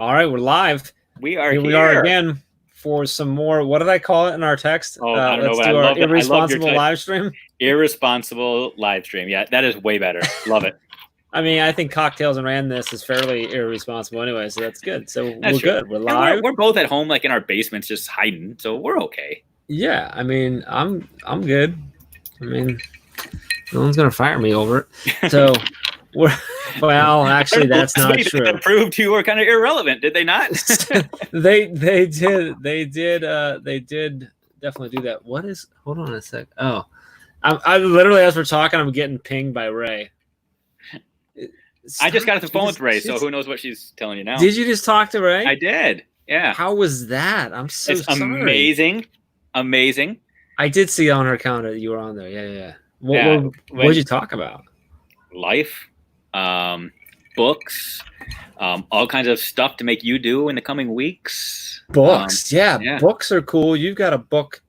All right, we're live. We are Here we are again for some more. What did I call it in our text? Oh, I don't know, Let's but do I our love it. I love your irresponsible live stream. Irresponsible live stream. Yeah, that is way better. Love it. I mean, I think Cocktails and Randomness is fairly irresponsible anyway, so that's good. So That's we're true. good. We're live. We're both at home, like in our basements, just hiding. So we're okay. Yeah, I mean, I'm good. I mean, no one's gonna fire me over it. So we're actually, that's not true. That proved you were kind of irrelevant, did they not? They did definitely do that. What is? Hold on a sec. Oh, I literally, as we're talking, I'm getting pinged by Ray. I just got off the phone with Ray, so who knows what she's telling you now? Did you just talk to Ray? I did. Yeah. How was that? I'm so sorry. Amazing. I did see on her calendar that you were on there. Yeah. What did you talk about? Life, books, all kinds of stuff to make you do in the coming weeks. Books, yeah, books are cool. You've got a book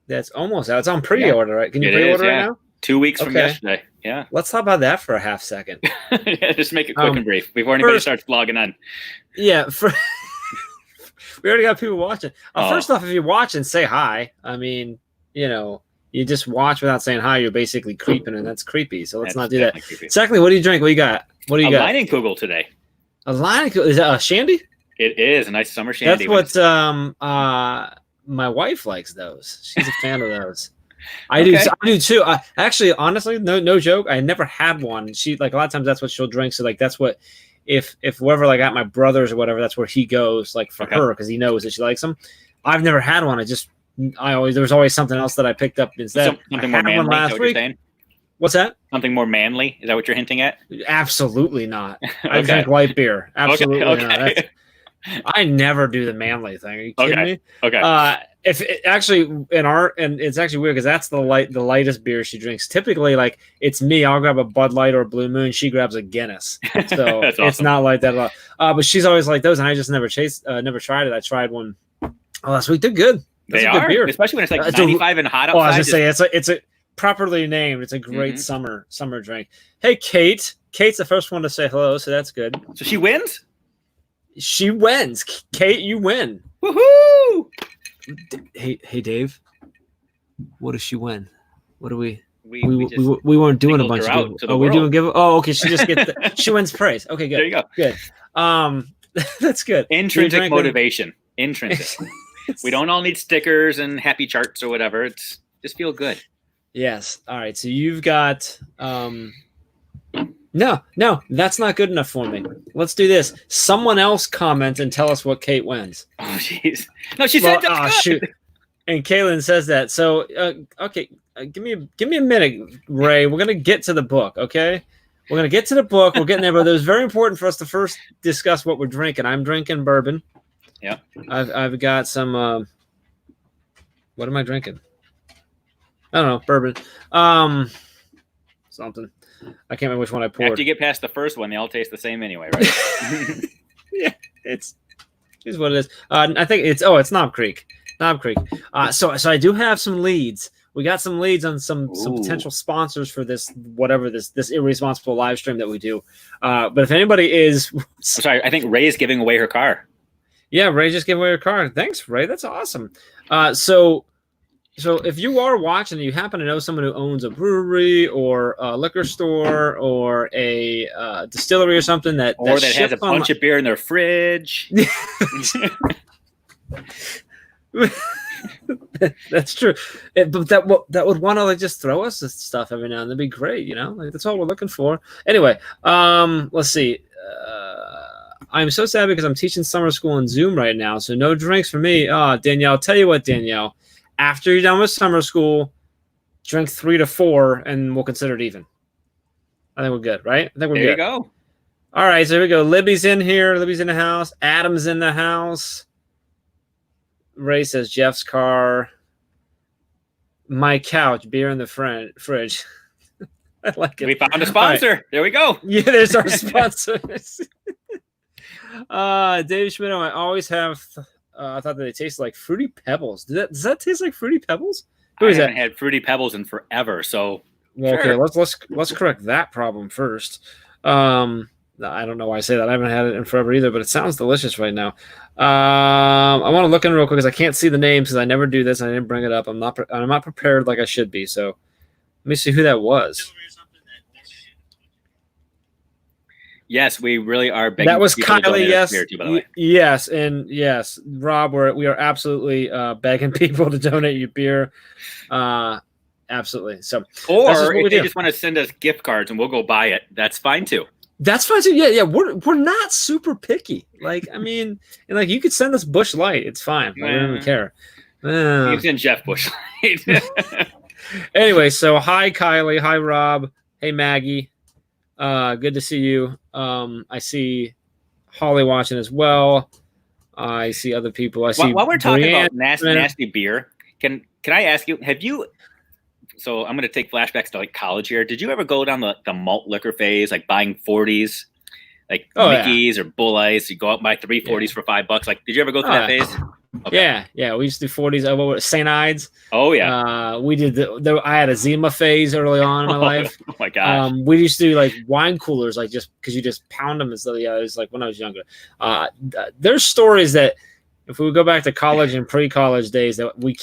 that's almost out. It's on pre-order, right? Can you pre-order it now? 2 weeks from yesterday. Yeah. Let's talk about that for a half second. Yeah, just make it quick and brief before anybody starts vlogging on. Yeah. We already got people watching. First off, if you're watching, say hi. I mean, you just watch without saying hi. You're basically creeping, and that's creepy. So let's not do that. Creepy. Secondly, what do you drink? What do you got? What do you got? A Leinenkugel today. A Leinenkugel? Is that a shandy? It is a nice summer shandy. That's what my wife likes. Those. She's a fan of those. I do too. Actually, honestly, no joke. I never had one. She like a lot of times that's what she'll drink. So like that's what if whoever like at my brother's or whatever, that's where he goes like for her because he knows that she likes them. I've never had one. There was always something else that I picked up instead. Something more manly. Last week. What's that? Something more manly? Is that what you're hinting at? Absolutely not. I drink light beer. Absolutely not. I never do the manly thing. Are you kidding me? Okay. If it, actually and it's actually weird because that's the lightest beer she drinks. Typically, like it's me. I'll grab a Bud Light or a Blue Moon. She grabs a Guinness. So it's not like that at all. But she's always like those, and I just never tried it. I tried one last week. They're good. They are, beer. Especially when it's like 95 and hot outside. I was gonna say it's a properly named. It's a great summer drink. Hey, Kate. Kate's the first one to say hello, so that's good. So she wins. She wins. Kate, you win. Woohoo! Hey, Dave. What does she win? What do we? We weren't doing a bunch of give. Oh, we doing give. Oh, okay. She just gets. She wins praise. Okay, good. There you go. Good. That's good. Intrinsic motivation. Intrinsic. We don't all need stickers and happy charts or whatever. It's just feel good. Yes. All right. So you've got. No, that's not good enough for me. Let's do this. Someone else comment and tell us what Kate wins. Oh, jeez. No, she said that's good. Shoot. And Kaylin says that. So, okay, give me a minute, Ray. We're gonna get to the book. Okay, we're gonna get to the book. We're getting there, but it was very important for us to first discuss what we're drinking. I'm drinking bourbon. Yeah. I've got some. What am I drinking? I don't know. Bourbon. Something. I can't remember which one I poured. After you get past the first one, they all taste the same anyway, right? Yeah, it's what it is. I think it's Knob Creek. Knob Creek. So I do have some leads. We got some leads on some potential sponsors for this this irresponsible live stream that we do. But if anybody is, I'm sorry, I think Ray's giving away her car. Yeah, Ray just gave away her car. Thanks, Ray. That's awesome. So if you are watching and you happen to know someone who owns a brewery or a liquor store or a distillery or something that has a bunch of beer in their fridge. That's true. But that would want to like just throw us this stuff every now and then. That'd be great, Like that's all we're looking for. Anyway, let's see. I'm so sad because I'm teaching summer school on Zoom right now, so no drinks for me. Danielle, tell you what, Danielle. After you're done with summer school, drink 3 to 4, and we'll consider it even. I think we're good, right? I think we're good. There you go. All right, so here we go. Libby's in here. Libby's in the house. Adam's in the house. Ray says Jeff's car. My couch, beer in the fridge. I like it. We found a sponsor. Right. There we go. Yeah, there's our sponsor. Dave Schmittou, I always have... I thought that they tasted like Fruity Pebbles. Does that taste like Fruity Pebbles? I haven't had Fruity Pebbles in forever, so well, okay. Let's correct that problem first. I don't know why I say that. I haven't had it in forever either, but it sounds delicious right now. I want to look in real quick because I can't see the names because I never do this. I didn't bring it up. I'm not prepared like I should be. So let me see who that was. Yes, we really are begging. That was people to donate Kylie. Yes, beer too, by the way. yes, and yes, Rob. We are absolutely begging people to donate you beer. Absolutely. So, or if they just want to send us gift cards and we'll go buy it, that's fine too. That's fine too. Yeah. We're not super picky. Like, I mean, and like you could send us Busch Light. It's fine. I don't even care. You can send Jeff Busch Light. Anyway, so hi Kylie, hi Rob, hey Maggie. Good to see you. I see Holly watching as well. I see other people. I see. While we're talking about nasty beer, can I ask you? Have you? So I'm going to take flashbacks to like college here. Did you ever go down the malt liquor phase, like buying 40s, like Mickey's or Bull Ice? You go out and buy 3 40s for $5. Like, did you ever go through that phase? Okay. Yeah. We used to do 40s. St. Ides. Oh yeah. We did I had a Zima phase early on in my life. Oh my gosh. We used to do like wine coolers, like just because you just pound them and stuff. Yeah, it was like when I was younger. There's stories that if we would go back to college and pre-college days that we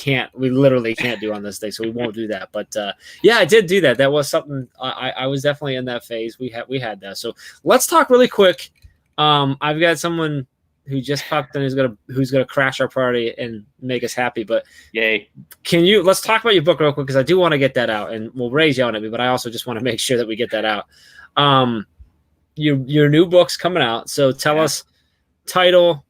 literally can't do on this day, so we won't do that. But yeah, I did do that. That was something I was definitely in that phase. We had that. So let's talk really quick. I've got someone who just popped in who's gonna crash our party and make us happy. But yay! Let's talk about your book real quick because I do want to get that out, and we'll raise yelling at me, but I also just want to make sure that we get that out. Your new book's coming out, so tell us title,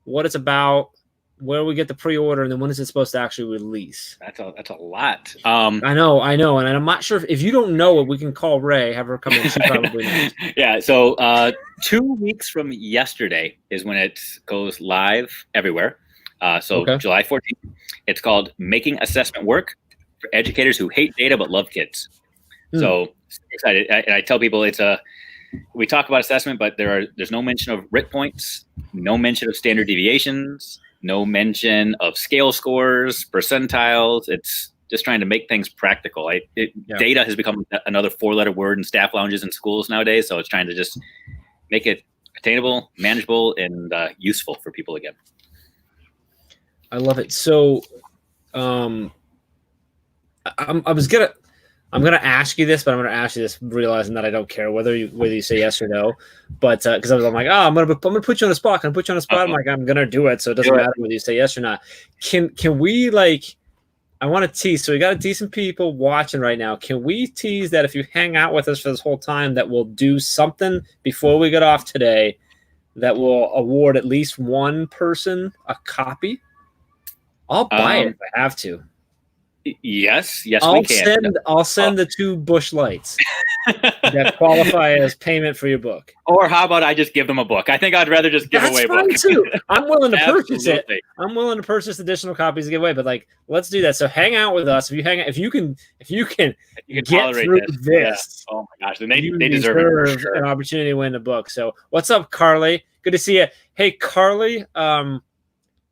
what it's about, where we get the pre-order, and then when is it supposed to actually release? That's a lot. I know, and I'm not sure if you don't know it, we can call Ray, have her come in. She probably knows. Yeah. So 2 weeks from yesterday is when it goes live everywhere. July 14th. It's called "Making Assessment Work for Educators Who Hate Data but Love Kids." So excited, and I tell people we talk about assessment, but there's no mention of RIT points, no mention of standard deviations, no mention of scale scores, percentiles. It's just trying to make things practical. Data has become another 4-letter word in staff lounges in schools nowadays, so it's trying to just make it attainable, manageable, and useful for people again. I love it. So, I'm gonna ask you this, but I'm gonna ask you this, realizing that I don't care whether you say yes or no. But because I'm like, I'm gonna put you on a spot. Can I put you on a spot? I'm like, I'm gonna do it, so it doesn't matter whether you say yes or not. Can we I want to tease. So we got decent people watching right now. Can we tease that if you hang out with us for this whole time, that we'll do something before we get off today that will award at least one person a copy? I'll buy it if I have to. Yes, we can. I'll send the 2 Busch Lights that qualify as payment for your book. Or how about I just give them a book? I think I'd rather just give away a book. That's fine too. I'm willing to purchase it. I'm willing to purchase additional copies to give away. But let's do that. So hang out with us. If you can get through this. Yeah. Oh my gosh, then they deserve it. For sure. An opportunity to win the book. So what's up, Carly? Good to see you. Hey, Carly.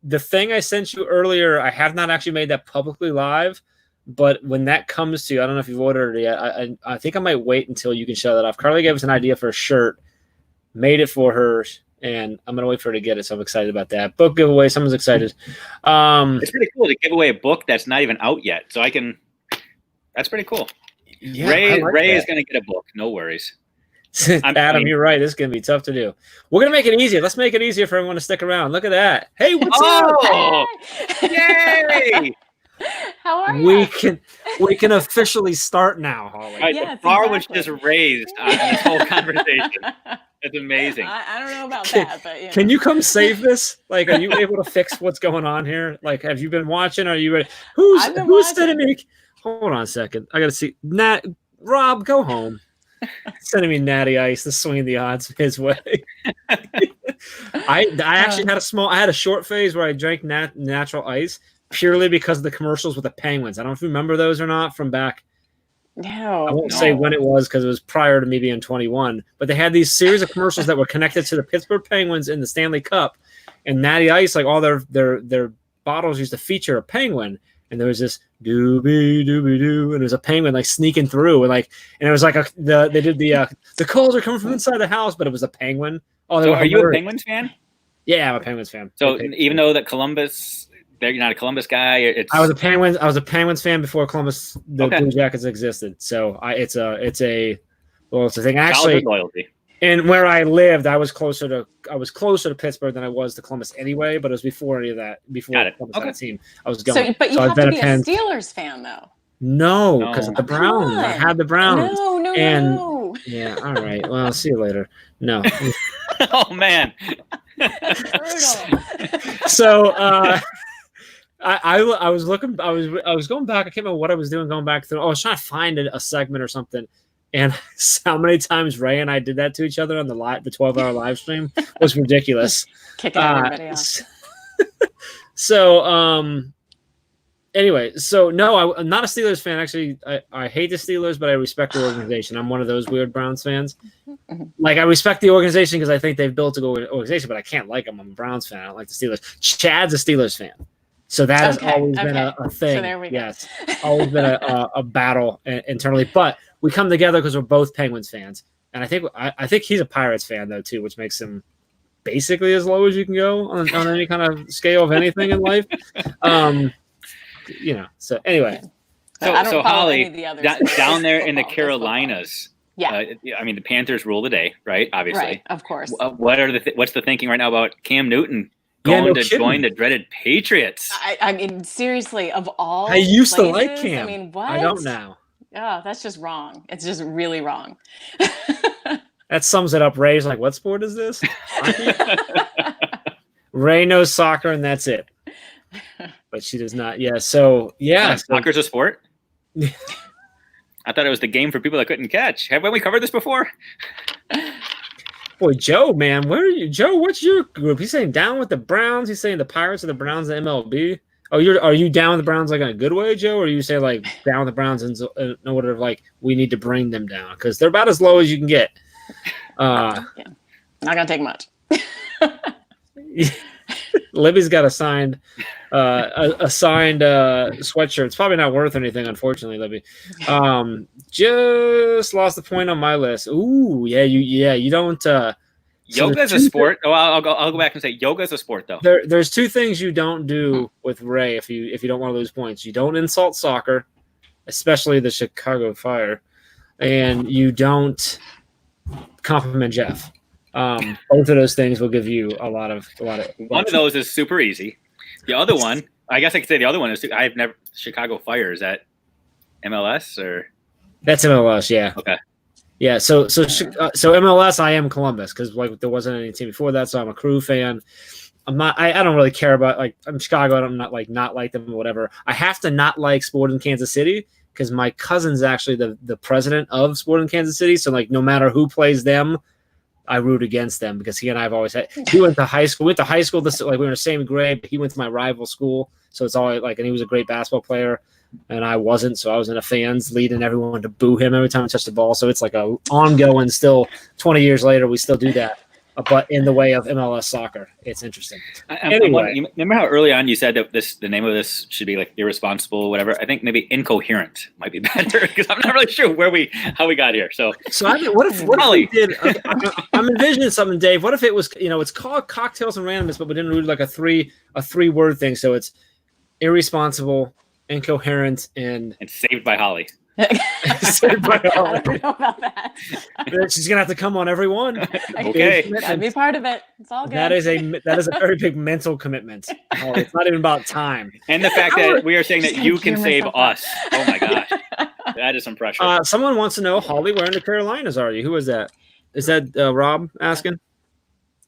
The thing I sent you earlier, I have not actually made that publicly live, but when that comes to you, I don't know if you've ordered it yet. I think I might wait until you can show that off. Carly gave us an idea for a shirt, made it for her, and I'm going to wait for her to get it, so I'm excited about that. Book giveaway, someone's excited. It's pretty cool to give away a book that's not even out yet, so that's pretty cool. Yeah, Ray is going to get a book, no worries. Adam, you're right. This is going to be tough to do. We're going to make it easier. Let's make it easier for everyone to stick around. Look at that. Hey, what's up? Yay! How are you? We can officially start now, Holly. Right, the bar was just raised on this whole conversation. It's amazing. I don't know about that, but can you come save this? Are you able to fix what's going on here? Have you been watching? Are you ready? Who's sending me? Hold on a second. I got to see. Rob, go home. Sending me Natty Ice to swing the odds his way. I actually had a short phase where I drank natural ice purely because of the commercials with the Penguins. I don't know if you remember those or not from back. No, I won't say when it was because it was prior to me being 21. But they had these series of commercials that were connected to the Pittsburgh Penguins in the Stanley Cup, and Natty Ice, all their bottles used to feature a penguin. and there was this doobie doobie doo, and there's a penguin like sneaking through, and it was like they did the calls are coming from inside the house, but it was a penguin. Oh, so are you a Penguins fan? Yeah, I'm a Penguins fan. So even though that Columbus, you're not a Columbus guy. I was a Penguins fan before Columbus, the Blue Jackets existed. So it's a thing. Actually, loyalty. And where I lived, I was closer to Pittsburgh than I was to Columbus anyway. But it was before any of that. Before Columbus had a team, I was going. So, but you have to be a Steelers fan, though. No, because of the Browns. I had the Browns. No. Yeah. All right. Well, I'll see you later. No. Oh man. That's brutal. So I was looking. I was going back. I can't remember what I was doing. Going back through. I was trying to find a segment or something. And how many times Ray and I did that to each other on the 12-hour live stream was ridiculous. Kicking everybody off. So, anyway, no, I'm not a Steelers fan. Actually, I hate the Steelers, but I respect the organization. I'm one of those weird Browns fans. Like, I respect the organization because I think they've built a good organization, but I can't like them. I'm a Browns fan. I don't like the Steelers. Chad's a Steelers fan. So that has always been a thing. So there we go. Yes, always been a battle internally. But we come together because we're both Penguins fans, and I think he's a Pirates fan though too, which makes him basically as low as you can go on any kind of scale of anything in life. So anyway. So Holly, down there in the Carolinas. Yeah. I mean, the Panthers rule the day, right? Obviously. Right, of course. What's the thinking right now about Cam Newton going to join the dreaded Patriots? I mean, seriously, of all I used places, to like Cam. I mean, what? I don't now. Oh, that's just wrong. It's just really wrong. That sums it up. Ray's like, what sport is this? Ray knows soccer, and that's it. But she does not. Yeah, so, yeah. Soccer's a sport? I thought it was the game for people that couldn't catch. Haven't we covered this before? Boy, Joe, man, where are you? Joe, what's your group? He's saying down with the Browns. He's saying the Pirates are the Browns and MLB. Oh, are you down with the Browns like in a good way, Joe? Or are you saying like down with the Browns in order of like we need to bring them down? Because they're about as low as you can get. Yeah. Not going to take much. Libby's got a signed sweatshirt. It's probably not worth anything, unfortunately, Libby. Just lost the point on my list. Ooh, you don't. Yoga is a sport. I'll go back and say yoga is a sport, though. There's two things you don't do with Ray if you don't want to lose points. You don't insult soccer, especially the Chicago Fire, and you don't compliment Jeff. Both of those things will give you a lot of. One of those is super easy. The other one, I guess I could say the other one is I've never Chicago Fire. Is that MLS or? That's MLS. Yeah. Okay. Yeah. So MLS, I am Columbus because like there wasn't any team before that, so I'm a Crew fan. I'm not. I don't really care about like I'm Chicago. I'm not like them or whatever. I have to not like Sporting Kansas City because my cousin's actually the president of Sporting Kansas City. So like no matter who plays them, I root against them because he and I have always had. He went to high school. We were in the same grade, but he went to my rival school. So it's all like, and he was a great basketball player, and I wasn't. So I was in the fans leading everyone to boo him every time I touched the ball. So it's like a ongoing. Still, 20 years later, we still do that. But in the way of MLS soccer, it's interesting. Anyway, you remember how early on you said that the name of this should be like irresponsible, whatever? I think maybe incoherent might be better because I'm not really sure how we got here. So I mean, what if we did? I'm envisioning something, Dave. What if it was it's called Cocktails and Randomness, but we didn't do like a three word thing. So it's irresponsible, incoherent, and Saved by Holly. Saved by Holly. I don't know about that. She's gonna have to come on every one. Okay, that'd be part of it. It's all good. That is a very big mental commitment. Oh, it's not even about time. And the fact that we are saying that you can save us. Oh my gosh, that is some pressure. Someone wants to know, Holly, where in the Carolinas are you? Who is that? Is that Rob asking?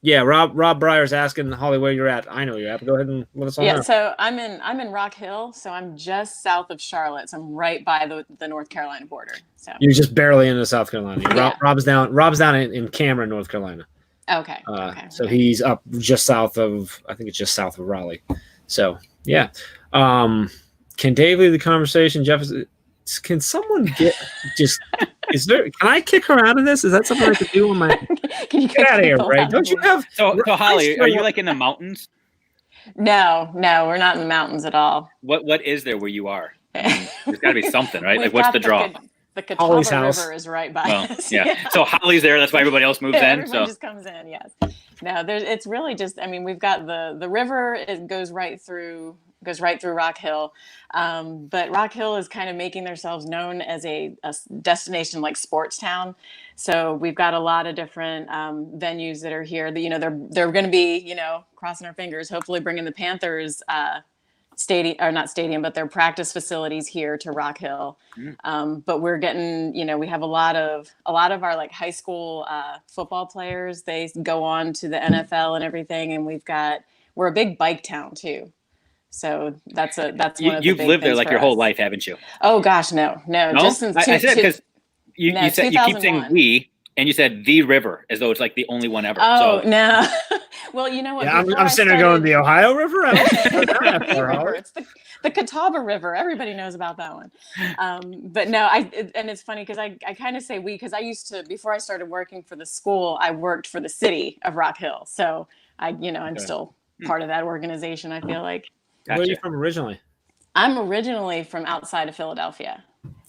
Yeah, Rob Breyer's asking Holly where you're at. I know you're at. Go ahead and let us all know. Yeah, so I'm in Rock Hill, so I'm just south of Charlotte. So I'm right by the North Carolina border. So you're just barely into South Carolina. Yeah. Rob's down in Cameron, North Carolina. Okay. So he's up just south of, I think it's just south of Raleigh. So yeah. Can Dave lead the conversation? Jeff, can someone get just? Can I kick her out of this? Is that something I could do on my? Can you get out of here, Ray? Don't you have? So Holly, are you like in the mountains? No, we're not in the mountains at all. What is there where you are? I mean, there's got to be something, right? We've Like, what's got the draw? The Holly's Catawba house. River is right by Well, us. yeah. So Holly's there. That's why everybody else moves in. Everyone So just comes in. Yes. No, it's really just. I mean, we've got the river. It goes right through Rock Hill, but Rock Hill is kind of making themselves known as a destination like sports town. So we've got a lot of different venues that are here. That they're going to be crossing our fingers, hopefully bringing the Panthers. Stadium or not stadium, but their practice facilities here to Rock Hill. But we're getting, we have a lot of our like high school football players. They go on to the NFL and everything, and we're a big bike town too. So that's one of the you've big lived there things like for your whole us. life, haven't you? Oh gosh, no, just since I said because you said you keep 2001. saying we, and you said the river as though it's like the only one ever. Oh So. no. Well, you know what? Yeah, I'm sitting there going, the Ohio River? The river. It's the Catawba River. Everybody knows about that one. But no, and it's funny because I kind of say we because I used to, before I started working for the school, I worked for the city of Rock Hill. So I'm still part of that organization, I feel like. Gotcha. Where are you from originally? I'm originally from outside of Philadelphia.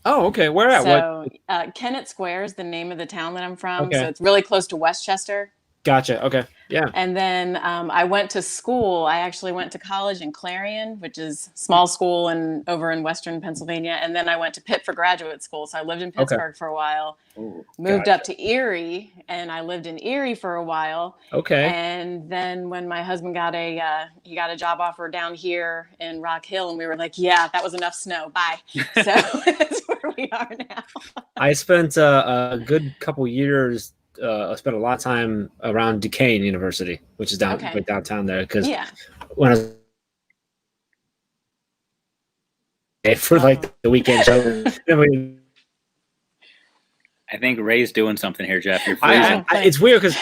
Oh, okay. Where at? So Kennett Square is the name of the town that I'm from. Okay. So it's really close to Westchester. Gotcha. Okay. Yeah. And then I went to school. I actually went to college in Clarion, which is a small school over in Western Pennsylvania. And then I went to Pitt for graduate school. So I lived in Pittsburgh for a while, moved up to Erie, and I lived in Erie for a while. Okay. And then when my husband got a job offer down here in Rock Hill, and we were like, yeah, that was enough snow. Bye. So that's where we are now. I spent a good couple years. I spent a lot of time around Duquesne University, which is like downtown there. Because when I was for like the weekend show, I think Ray's doing something here, Jeff. You're freezing. It's weird because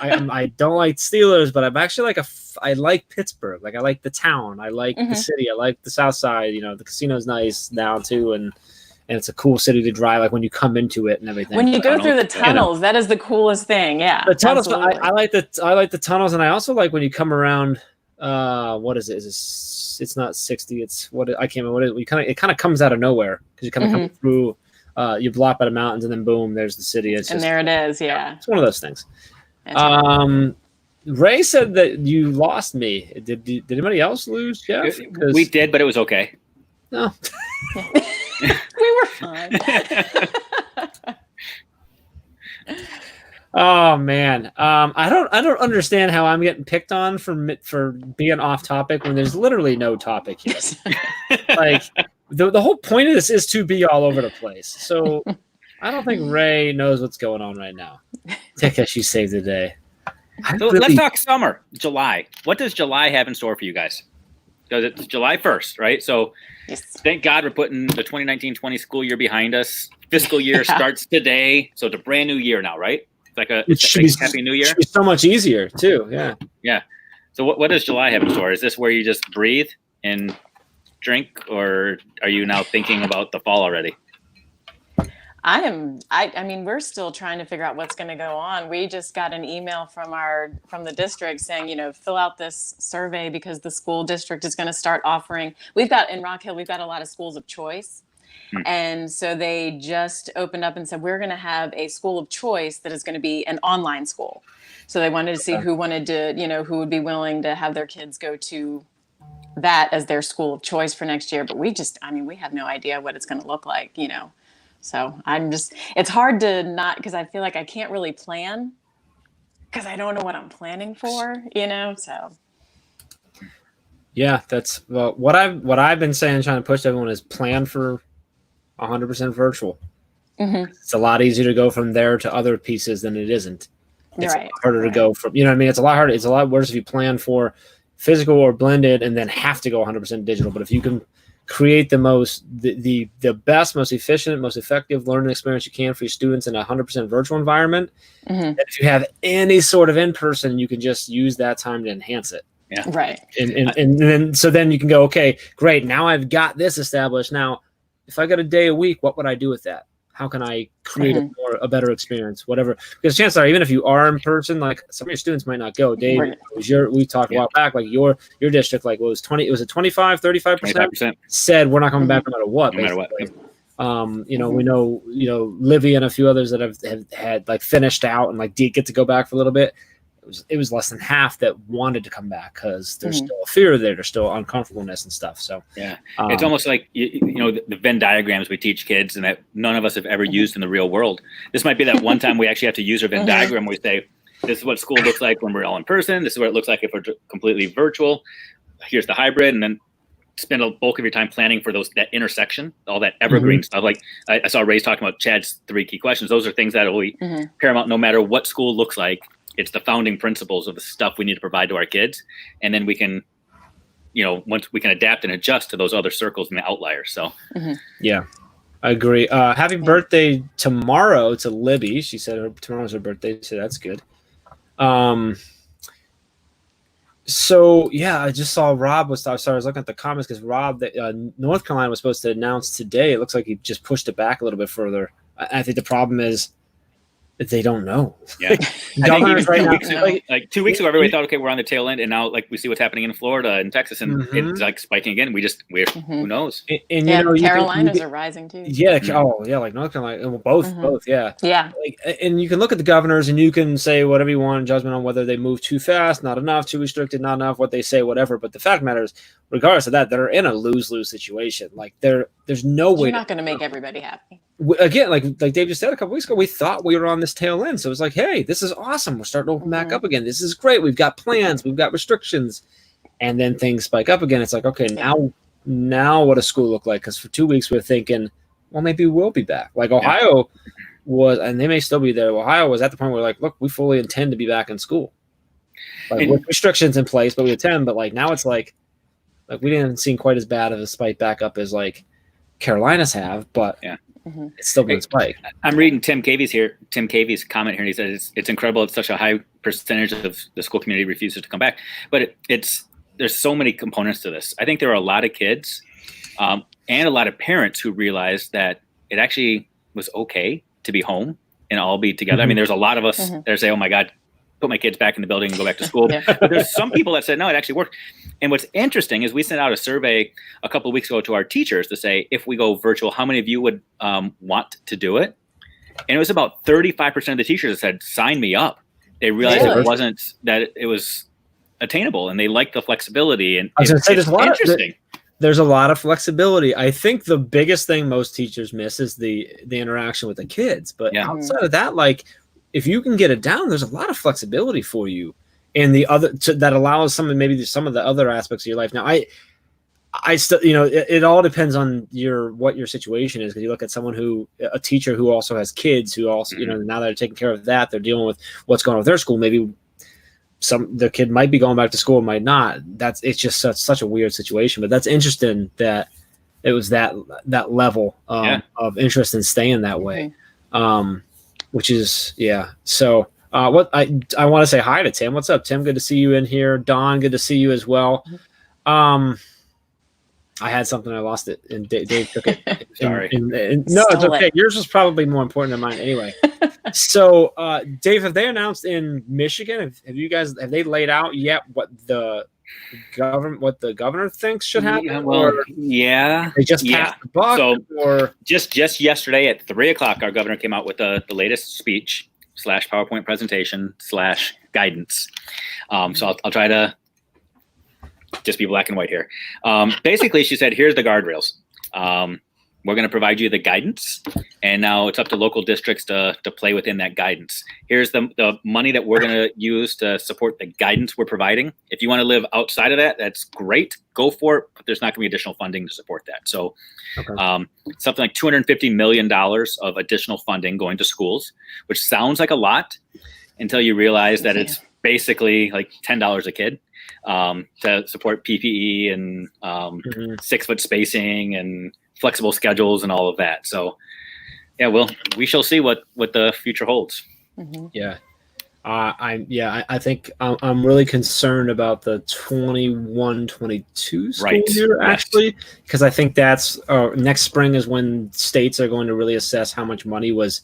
I don't like Steelers, but I'm actually I like Pittsburgh. Like I like the town. I like the city. I like the South Side. The casino's nice now too, and it's a cool city to drive, like when you come into it and everything. When you go through the tunnels, that is the coolest thing. Yeah, the tunnels. I like the tunnels, and I also like when you come around. What is it? It's not 60. It's what I can't remember what it. It kind of comes out of nowhere because you kind of come through. You block by the mountains, and then boom, there's the city. There it is. Yeah, it's one of those things. Ray said that you lost me. Did anybody else lose, Jeff? We did, but it was okay. No. We were fine. Oh man, I don't understand how I'm getting picked on for being off topic when there's literally no topic here. Like the whole point of this is to be all over the place. So I don't think Ray knows what's going on right now. I guess you saved the day. So let's talk summer, July. What does July have in store for you guys? Because it's July 1st, right? So thank God we're putting the 2019-20 school year behind us. Fiscal year starts today. So it's a brand new year now, right? It's like it should be happy new year. It should be so much easier too. Yeah. Yeah. So what does July have in store? Is this where you just breathe and drink, or are you now thinking about the fall already? I mean, we're still trying to figure out what's going to go on. We just got an email from the district saying, fill out this survey because the school district is going to start offering. In Rock Hill, we've got a lot of schools of choice. And so they just opened up and said, we're going to have a school of choice that is going to be an online school. So they wanted to see who who would be willing to have their kids go to that as their school of choice for next year. But we have no idea what it's going to look like, So it's hard to not, because I feel like I can't really plan because I don't know what I'm planning for, so. Yeah, that's what I've been saying, trying to push everyone is plan for 100% virtual. It's a lot easier to go from there to other pieces than it isn't. It's a lot harder to go from, it's a lot harder. It's a lot worse if you plan for physical or blended and then have to go 100% digital. But if you can create the best, most efficient, most effective learning experience you can for your students in a 100% virtual environment, and if you have any sort of in-person, you can just use that time to enhance it. Yeah. Right. And then you can go, okay, great. Now I've got this established. Now, if I got a day a week, what would I do with that? how can I create a better experience, whatever. Because chances are, even if you are in person, like some of your students might not go. Dave, we talked a while back, like your district, like was 20, was it 25, 35% said we're not coming back no matter what. No matter what. You know, we know, Livy and a few others that have had like finished out and like did get to go back for a little bit. It was less than half that wanted to come back because there's still a fear there. There's still uncomfortableness and stuff. So it's almost like, the Venn diagrams we teach kids and that none of us have ever used in the real world. This might be that one time we actually have to use our Venn diagram where we say, this is what school looks like when we're all in person. This is what it looks like if we're completely virtual. Here's the hybrid. And then spend a bulk of your time planning for that intersection, all that evergreen stuff. Like I saw Ray's talking about Chad's 3 key questions. Those are things that will be paramount no matter what school looks like. It's the founding principles of the stuff we need to provide to our kids. And then we can, once we can adapt and adjust to those other circles and the outliers. So, yeah, I agree. Happy birthday tomorrow to Libby. She said tomorrow's her birthday, so that's good. So, yeah, I just saw Rob I was looking at the comments because Rob, North Carolina was supposed to announce today. It looks like he just pushed it back a little bit further. I think the problem is, they don't know. Yeah. Governors right now, like 2 weeks ago, everybody thought, okay, we're on the tail end. And now like we see what's happening in Florida and Texas and it's like spiking again. Who knows? And Carolinas are rising too. Yeah. Oh yeah. Like North Carolina, both. Yeah. Yeah. And you can look at the governors and you can say whatever you want, judgment on whether they move too fast, not enough, too restricted, not enough, what they say, whatever. But the fact matters, regardless of that, they're in a lose-lose situation. Like there's no way. You're not going to make everybody happy. Again, like Dave just said a couple weeks ago, we thought we were on this tail end. So it's like, hey, this is awesome. We're starting to open back up again. This is great. We've got plans. We've got restrictions. And then things spike up again. It's like, okay, now what does school look like? Because for 2 weeks, we're thinking, well, maybe we'll be back. Like Ohio was, and they may still be there. Ohio was at the point where like, look, we fully intend to be back in school. Like with restrictions in place, but we attend. But like now it's like we didn't see quite as bad of a spike back up as like Carolinas have, but it's still been spike. I'm reading Tim Cavey's comment here, and he says it's incredible. It's such a high percentage of the school community refuses to come back, but there's so many components to this. I think there are a lot of kids and a lot of parents who realize that it actually was okay to be home and all be together. I mean, there's a lot of us that say, "Oh my God, put my kids back in the building and go back to school." But there's some people that said, no, it actually worked. And what's interesting is we sent out a survey a couple of weeks ago to our teachers to say, if we go virtual, how many of you would want to do it? And it was about 35% of the teachers that said, sign me up. They realized that it was attainable and they liked the flexibility. And it's interesting. There's a lot of flexibility. I think the biggest thing most teachers miss is the interaction with the kids. But outside of that, like, if you can get it down, there's a lot of flexibility for you, and that allows some of the other aspects of your life. Now, I still, it all depends on what your situation is. Because you look at a teacher who also has kids who also, now they're taking care of that, they're dealing with what's going on with their school. Maybe the kid might be going back to school, might not. It's just such a weird situation. But that's interesting that it was that level of interest in staying that way. Which is, So what I want to say hi to Tim. What's up, Tim? Good to see you in here. Don, good to see you as well. I had something, I lost it, and Dave took it. Sorry. No, it's okay. Yours was probably more important than mine anyway. So, Dave, have they announced in Michigan? Have they laid out yet what the governor thinks should happen? They just passed the buck. So just yesterday at 3:00, our governor came out with the latest speech / PowerPoint presentation / guidance. So I'll try to just be black and white here. Basically, she said, here's the guardrails. We're going to provide you the guidance, and now it's up to local districts to play within that guidance. Here's the money that we're going to use to support the guidance we're providing. If you want to live outside of that, that's great. Go for it, but there's not going to be additional funding to support that. So something like $250 million of additional funding going to schools, which sounds like a lot until you realize that it's basically like $10 a kid to support PPE and 6-foot spacing and flexible schedules and all of that. So we shall see what the future holds. Yeah. I think I'm really concerned about the 21-22 school year, actually, because I think that's next spring is when states are going to really assess how much money was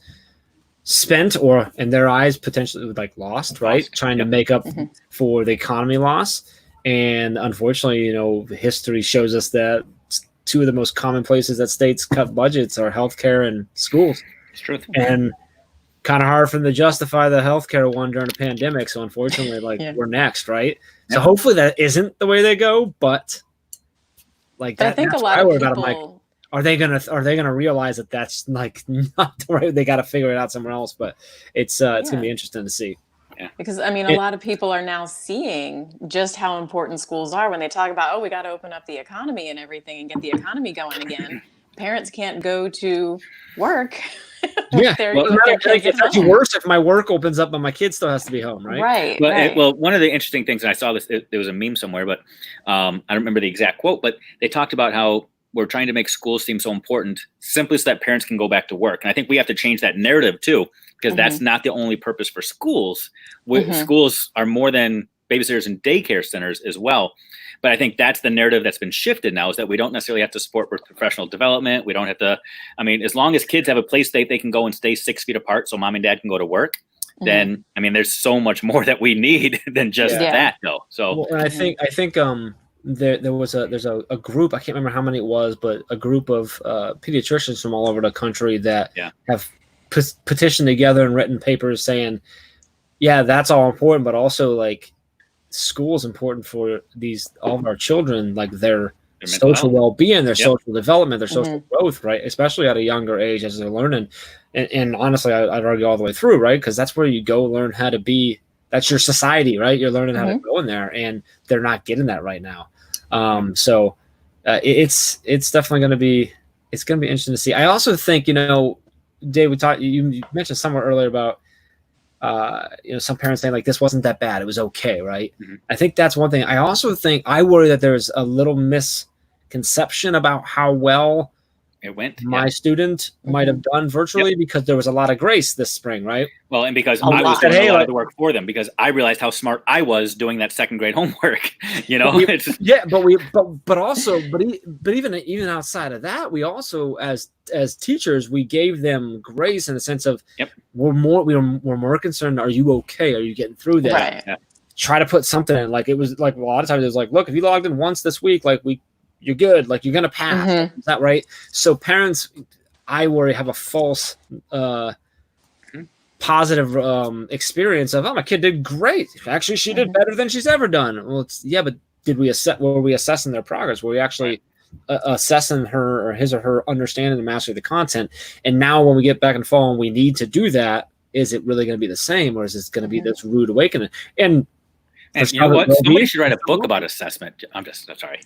spent or, in their eyes, potentially like lost, right? Trying to make up for the economy loss. And unfortunately, history shows us that two of the most common places that states cut budgets are healthcare and schools. It's true. And kind of hard for them to justify the healthcare one during a pandemic. So unfortunately, we're next, right? So hopefully that isn't the way they go, but I think a lot of people are they gonna realize that that's like not the right? They got to figure it out somewhere else. But it's gonna be interesting to see. Yeah. Because a lot of people are now seeing just how important schools are when they talk about, we got to open up the economy and everything and get the economy going again. Parents can't go to work. It's actually worse if my work opens up, but my kid still has to be home, right? Right. Well, one of the interesting things, and I saw this, there was a meme somewhere, but I don't remember the exact quote, but they talked about how we're trying to make schools seem so important simply so that parents can go back to work. And I think we have to change that narrative too, because that's not the only purpose for schools. Schools are more than babysitters and daycare centers as well. But I think that's the narrative that's been shifted now, is that we don't necessarily have to support professional development. We don't have to, as long as kids have a place they can go and stay 6 feet apart so mom and dad can go to work, then, there's so much more that we need than just that though. So I think there's a group, I can't remember how many it was, but a group of pediatricians from all over the country that have petitioned together and written papers saying, that's all important, but also like school is important for all of our children, like their social well-being, their social development, their social growth, right? Especially at a younger age as they're learning. And honestly, I'd argue all the way through, right? Because that's where you go learn how to be. That's your society, right? You're learning how to go in there, and they're not getting that right now. So it's definitely going to be interesting to see. I also think, Dave, you mentioned somewhere earlier about some parents saying like this wasn't that bad, it was okay, right? I think that's one thing. I also think I worry that there's a little misconception about how well it went. My student might have done virtually because there was a lot of grace this spring, right? Well, and because I was doing a lot of the work for them, because I realized how smart I was doing that second grade homework. But even outside of that, we also as teachers, we gave them grace in the sense of we're more concerned. Are you okay? Are you getting through that? Right. Yeah. Try to put something in. Like it was like a lot of times it was like, look, if you logged in once this week, like you're good. Like you're gonna pass. Is that right? So parents, I worry, have a false positive experience of, my kid did great. Actually, she did better than she's ever done. Well, but were we assessing their progress? Were we actually assessing her or his or her understanding and mastery of the content? And now when we get back in fall and we need to do that, is it really going to be the same, or is it going to be this rude awakening? And you know what? Somebody should write a book about assessment. I'm sorry.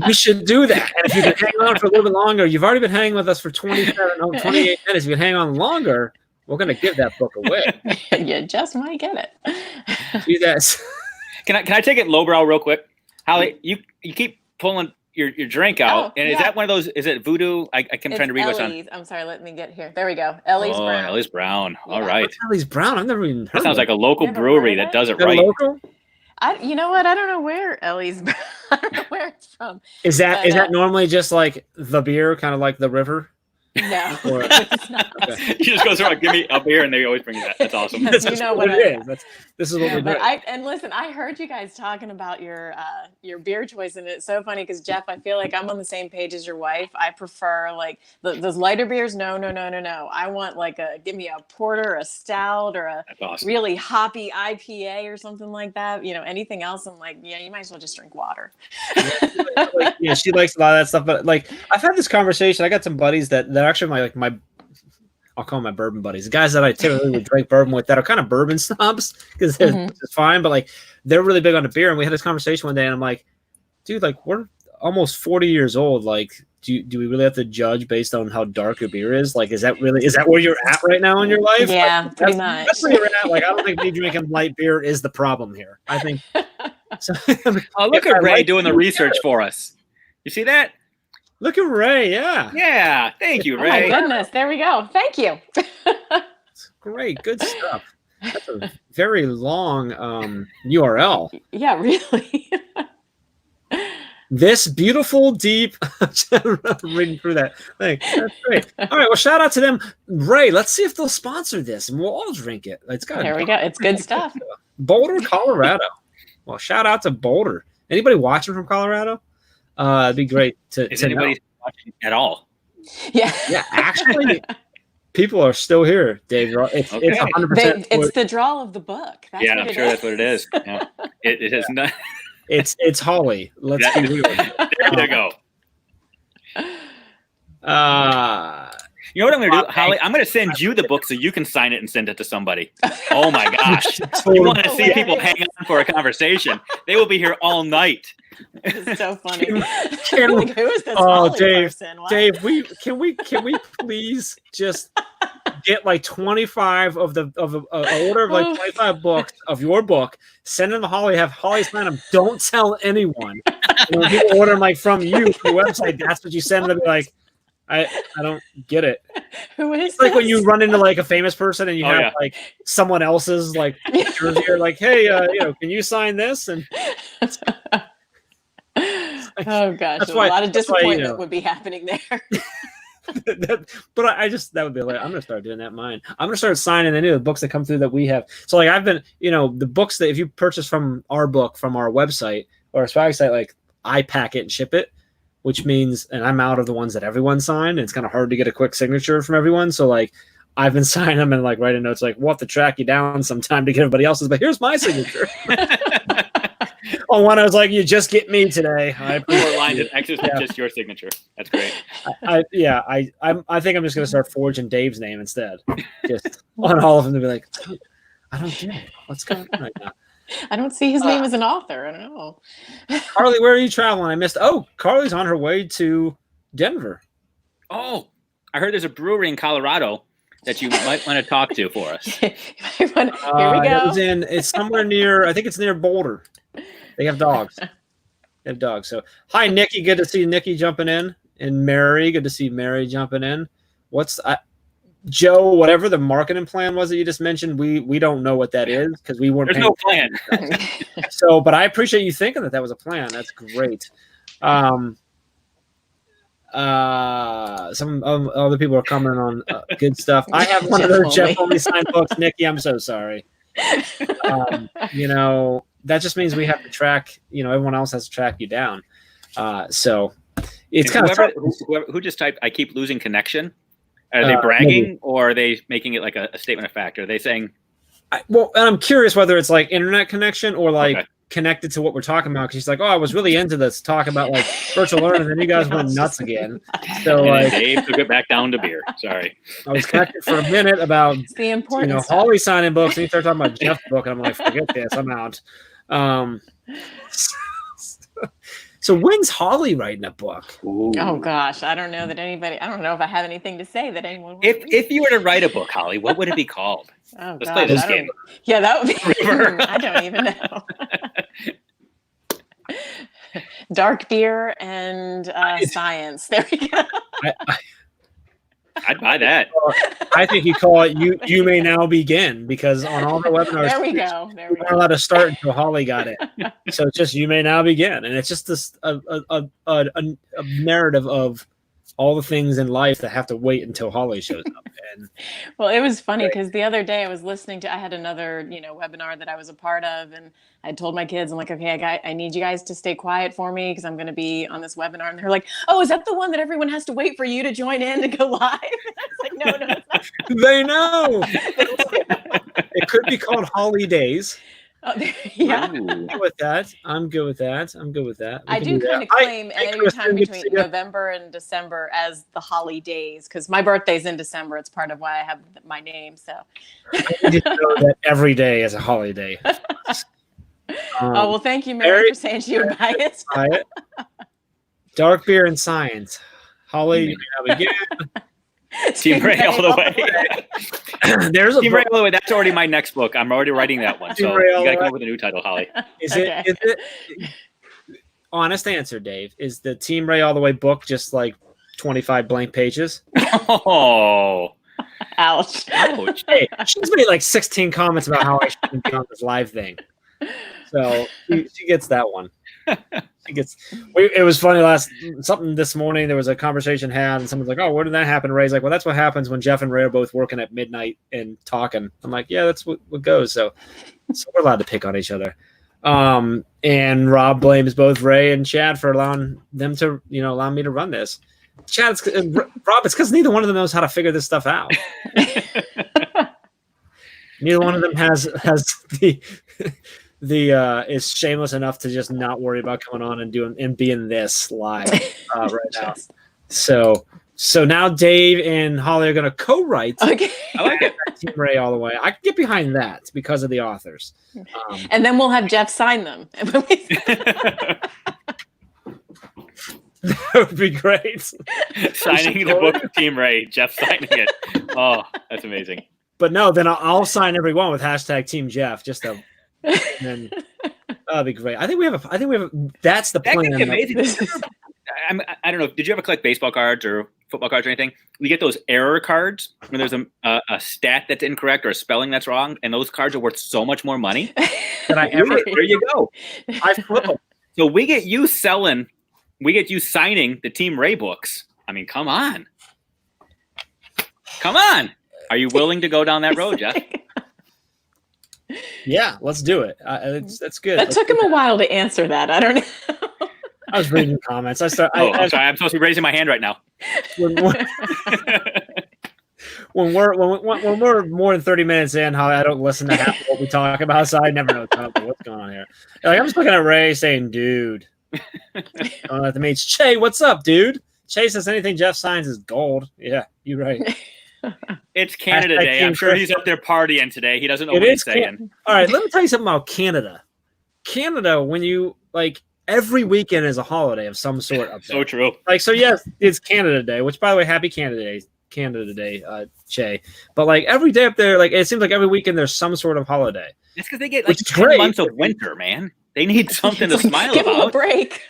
We should do that. And if you can hang on for a little bit longer, you've already been hanging with us for 28 minutes. If you can hang on longer, we're going to give that book away. You just might get it. Do that. Can I take it lowbrow real quick? Holly, you keep pulling your drink out, is that one of those? Is it Voodoo? I'm trying to read what's on. I'm sorry, let me get here. There we go. Ellie's Brown. Ellie's Brown. All right. What's Ellie's Brown? I've never even heard. That sounds like a local brewery that does it right. Local? You know what? I don't know where Ellie's Brown. I don't know where it's from. Is that normally just like the beer, kind of like the river? No, it's not. Okay. You just go through, give me a beer, and they always bring you that. That's awesome. Yes, you know what it is. This is what we do. And listen, I heard you guys talking about your beer choice, and it's so funny because Jeff, I feel like I'm on the same page as your wife. I prefer like those lighter beers. No. I want like give me a porter, a stout, or a really hoppy IPA or something like that. Anything else, I'm like, you might as well just drink water. She likes a lot of that stuff. But like, I've had this conversation. I got some buddies that actually my I'll call them my bourbon buddies, the guys that I typically would drink bourbon with that are kind of bourbon snobs because it's fine, but like they're really big on the beer. And we had this conversation one day, and I'm like, dude, like we're almost 40 years old. Like, do we really have to judge based on how dark your beer is? Like, is that where you're at right now in your life? Yeah, like, pretty much. That's where you're at. Like, I don't think me drinking light beer is the problem here. I think. So, look at Ray doing the research for us. You see that? Look at Ray, yeah. Yeah, thank you, Ray. Oh my goodness, there we go. Thank you. Great, good stuff. That's a very long URL. Yeah, really. This beautiful, deep, reading through that thing. That's great. All right, well, shout out to them. Ray, let's see if they'll sponsor this, and we'll all drink it. It's got There we go. It's good stuff. Boulder, Colorado. Well, shout out to Boulder. Anybody watching from Colorado? It'd be great to. Is anybody watching at all? Yeah. Yeah, actually, people are still here, Dave. It's 100%. It's the draw of the book. That's I'm sure that's what it is. Yeah. It is not. It's Holly. Let's be real. There you go. You know what I'm going to do, Holly? I'm going to send you the book so you can sign it and send it to somebody. Oh my gosh! You want to see people hang on for a conversation? They will be here all night. It's so funny. Like, who is this Dave? Person? Dave, can we please just get like 25 of an order of like 25 books of your book, send them to Holly, have Holly sign them. Don't tell anyone. And when people order them like from you from your website, that's what you send them. Be like, I don't get it. Who is it's like when you run into like a famous person and you have like someone else's like jersey, you're like, hey, can you sign this? And oh gosh, a lot of disappointment would be happening there. But that would be like, I'm gonna start doing that. I'm gonna start signing any of the books that come through that we have. So like I've been, the books that if you purchase from our book from our website or our swag site, like I pack it and ship it, which means, and I'm out of the ones that everyone signed. And it's kind of hard to get a quick signature from everyone. So like I've been signing them and like writing notes like, we'll have to track you down sometime to get everybody else's, but here's my signature. On one, I was like, you just get me today. I just your signature. That's great. I think I'm just gonna start forging Dave's name instead. Just on all of them to be like, I don't get it. What's going on right now? I don't see his name as an author. I don't know. Carly, where are you traveling? I missed. Oh, Carly's on her way to Denver. Oh, I heard there's a brewery in Colorado that you might want to talk to for us. Here we go. It's somewhere near. I think it's near Boulder. They have dogs. So, hi, Nikki. Good to see Nikki jumping in, and Mary. Good to see Mary jumping in. Joe? Whatever the marketing plan was that you just mentioned, we don't know what that is because we weren't. There's no plan. So, but I appreciate you thinking that was a plan. That's great. Some other people are commenting on good stuff. I have one of those Jeff only signed books. Nikki, I'm so sorry. That just means we have to track, everyone else has to track you down. So it's kind of who just typed, I keep losing connection. Are they bragging or are they making it like a statement of fact? Are they saying? And I'm curious whether it's like internet connection or like connected to what we're talking about. Cause she's like, oh, I was really into this talk about like virtual learning. And then you guys went nuts again. So like Dave took it back down to beer. Sorry. I was connected for a minute about, the important Holly signing books. And you start talking about Jeff's book. And I'm like, forget this. I'm out. So when's Holly writing a book? Ooh. Oh gosh, I don't know if I have anything to say that anyone. If you were to write a book, Holly, what would it be called? Oh, let's play this game. Yeah, that would be. I don't even know. Dark beer and science. There we go. I'd buy that. I think you call it you may now begin because on all the webinars there we go. We weren't allowed to start until Holly got it. So it's just you may now begin. And it's just this a narrative of all the things in life that have to wait until Holly shows up. And well, it was funny because the other day I was listening to, I had another, webinar that I was a part of, and I told my kids, I'm like, okay, I need you guys to stay quiet for me because I'm going to be on this webinar. And they're like, oh, is that the one that everyone has to wait for you to join in to go live? I was like, no, it's not. They know. It could be called Holidays. Yeah. I'm good with that. I do kind of claim any time between November and December as the holidays because my birthday's in December. It's part of why I have my name. So I need to know that every day is a holiday. Well, thank you, Mary, for saying she would buy it. Dark beer and science. Holly, you have again. Team Ray all the way. There's a Team Ray all the way. That's already my next book. I'm already writing that one. So you got to come up with a new title, Holly. Is it? Honest answer, Dave. Is the Team Ray all the way book just like 25 blank pages? Oh, Ouch. Ouch. Hey, she's made like 16 comments about how I shouldn't be on this live thing. So she gets that one. It was funny something this morning. There was a conversation had, and someone's like, "Oh, where did that happen?" Ray's like, "Well, that's what happens when Jeff and Ray are both working at midnight and talking." I'm like, "Yeah, that's what goes." So we're allowed to pick on each other. And Rob blames both Ray and Chad for allowing them to, allow me to run this. Rob, it's because neither one of them knows how to figure this stuff out. Neither one of them has the is shameless enough to just not worry about coming on and being this live right now. So now Dave and Holly are going to co-write. Okay. I like it. Team Ray all the way. I can get behind that because of the authors. And then we'll have Jeff sign them. That would be great. Signing the book of Team Ray, Jeff signing it. Oh, that's amazing. But no, then I'll sign every one with hashtag Team Jeff. Then that'd be great. I think we have. That's the plan. That could be amazing. I don't know. Did you ever collect baseball cards or football cards or anything? You get those error cards when there's a stat that's incorrect or a spelling that's wrong, and those cards are worth so much more money than I ever. There you go. I flip them. So we get you signing the Team Ray books. I mean, come on. Are you willing to go down that road, Jeff? Yeah, let's do it. That's good. That took him a while to answer that. I don't know. I was reading comments. I'm sorry. I'm supposed to be raising my hand right now. When we're more than 30 minutes in, how I don't listen to half of what we talk about, so I never know what's going on here. Like, I'm just looking at Ray saying, "Dude," at the mates. Che, what's up, dude? Che says anything Jeff signs is gold. Yeah, you're right. It's Canada Day. I'm sure he's up there partying today. He doesn't know what he's saying. All right, let me tell you something about Canada. Canada, when you every weekend is a holiday of some sort up there. So true. So yes, it's Canada Day, which by the way, happy Canada Day, Che. But every day up there, it seems like every weekend there's some sort of holiday. That's because they get 10 months of winter, man. They need something to smile give about. Give them a break.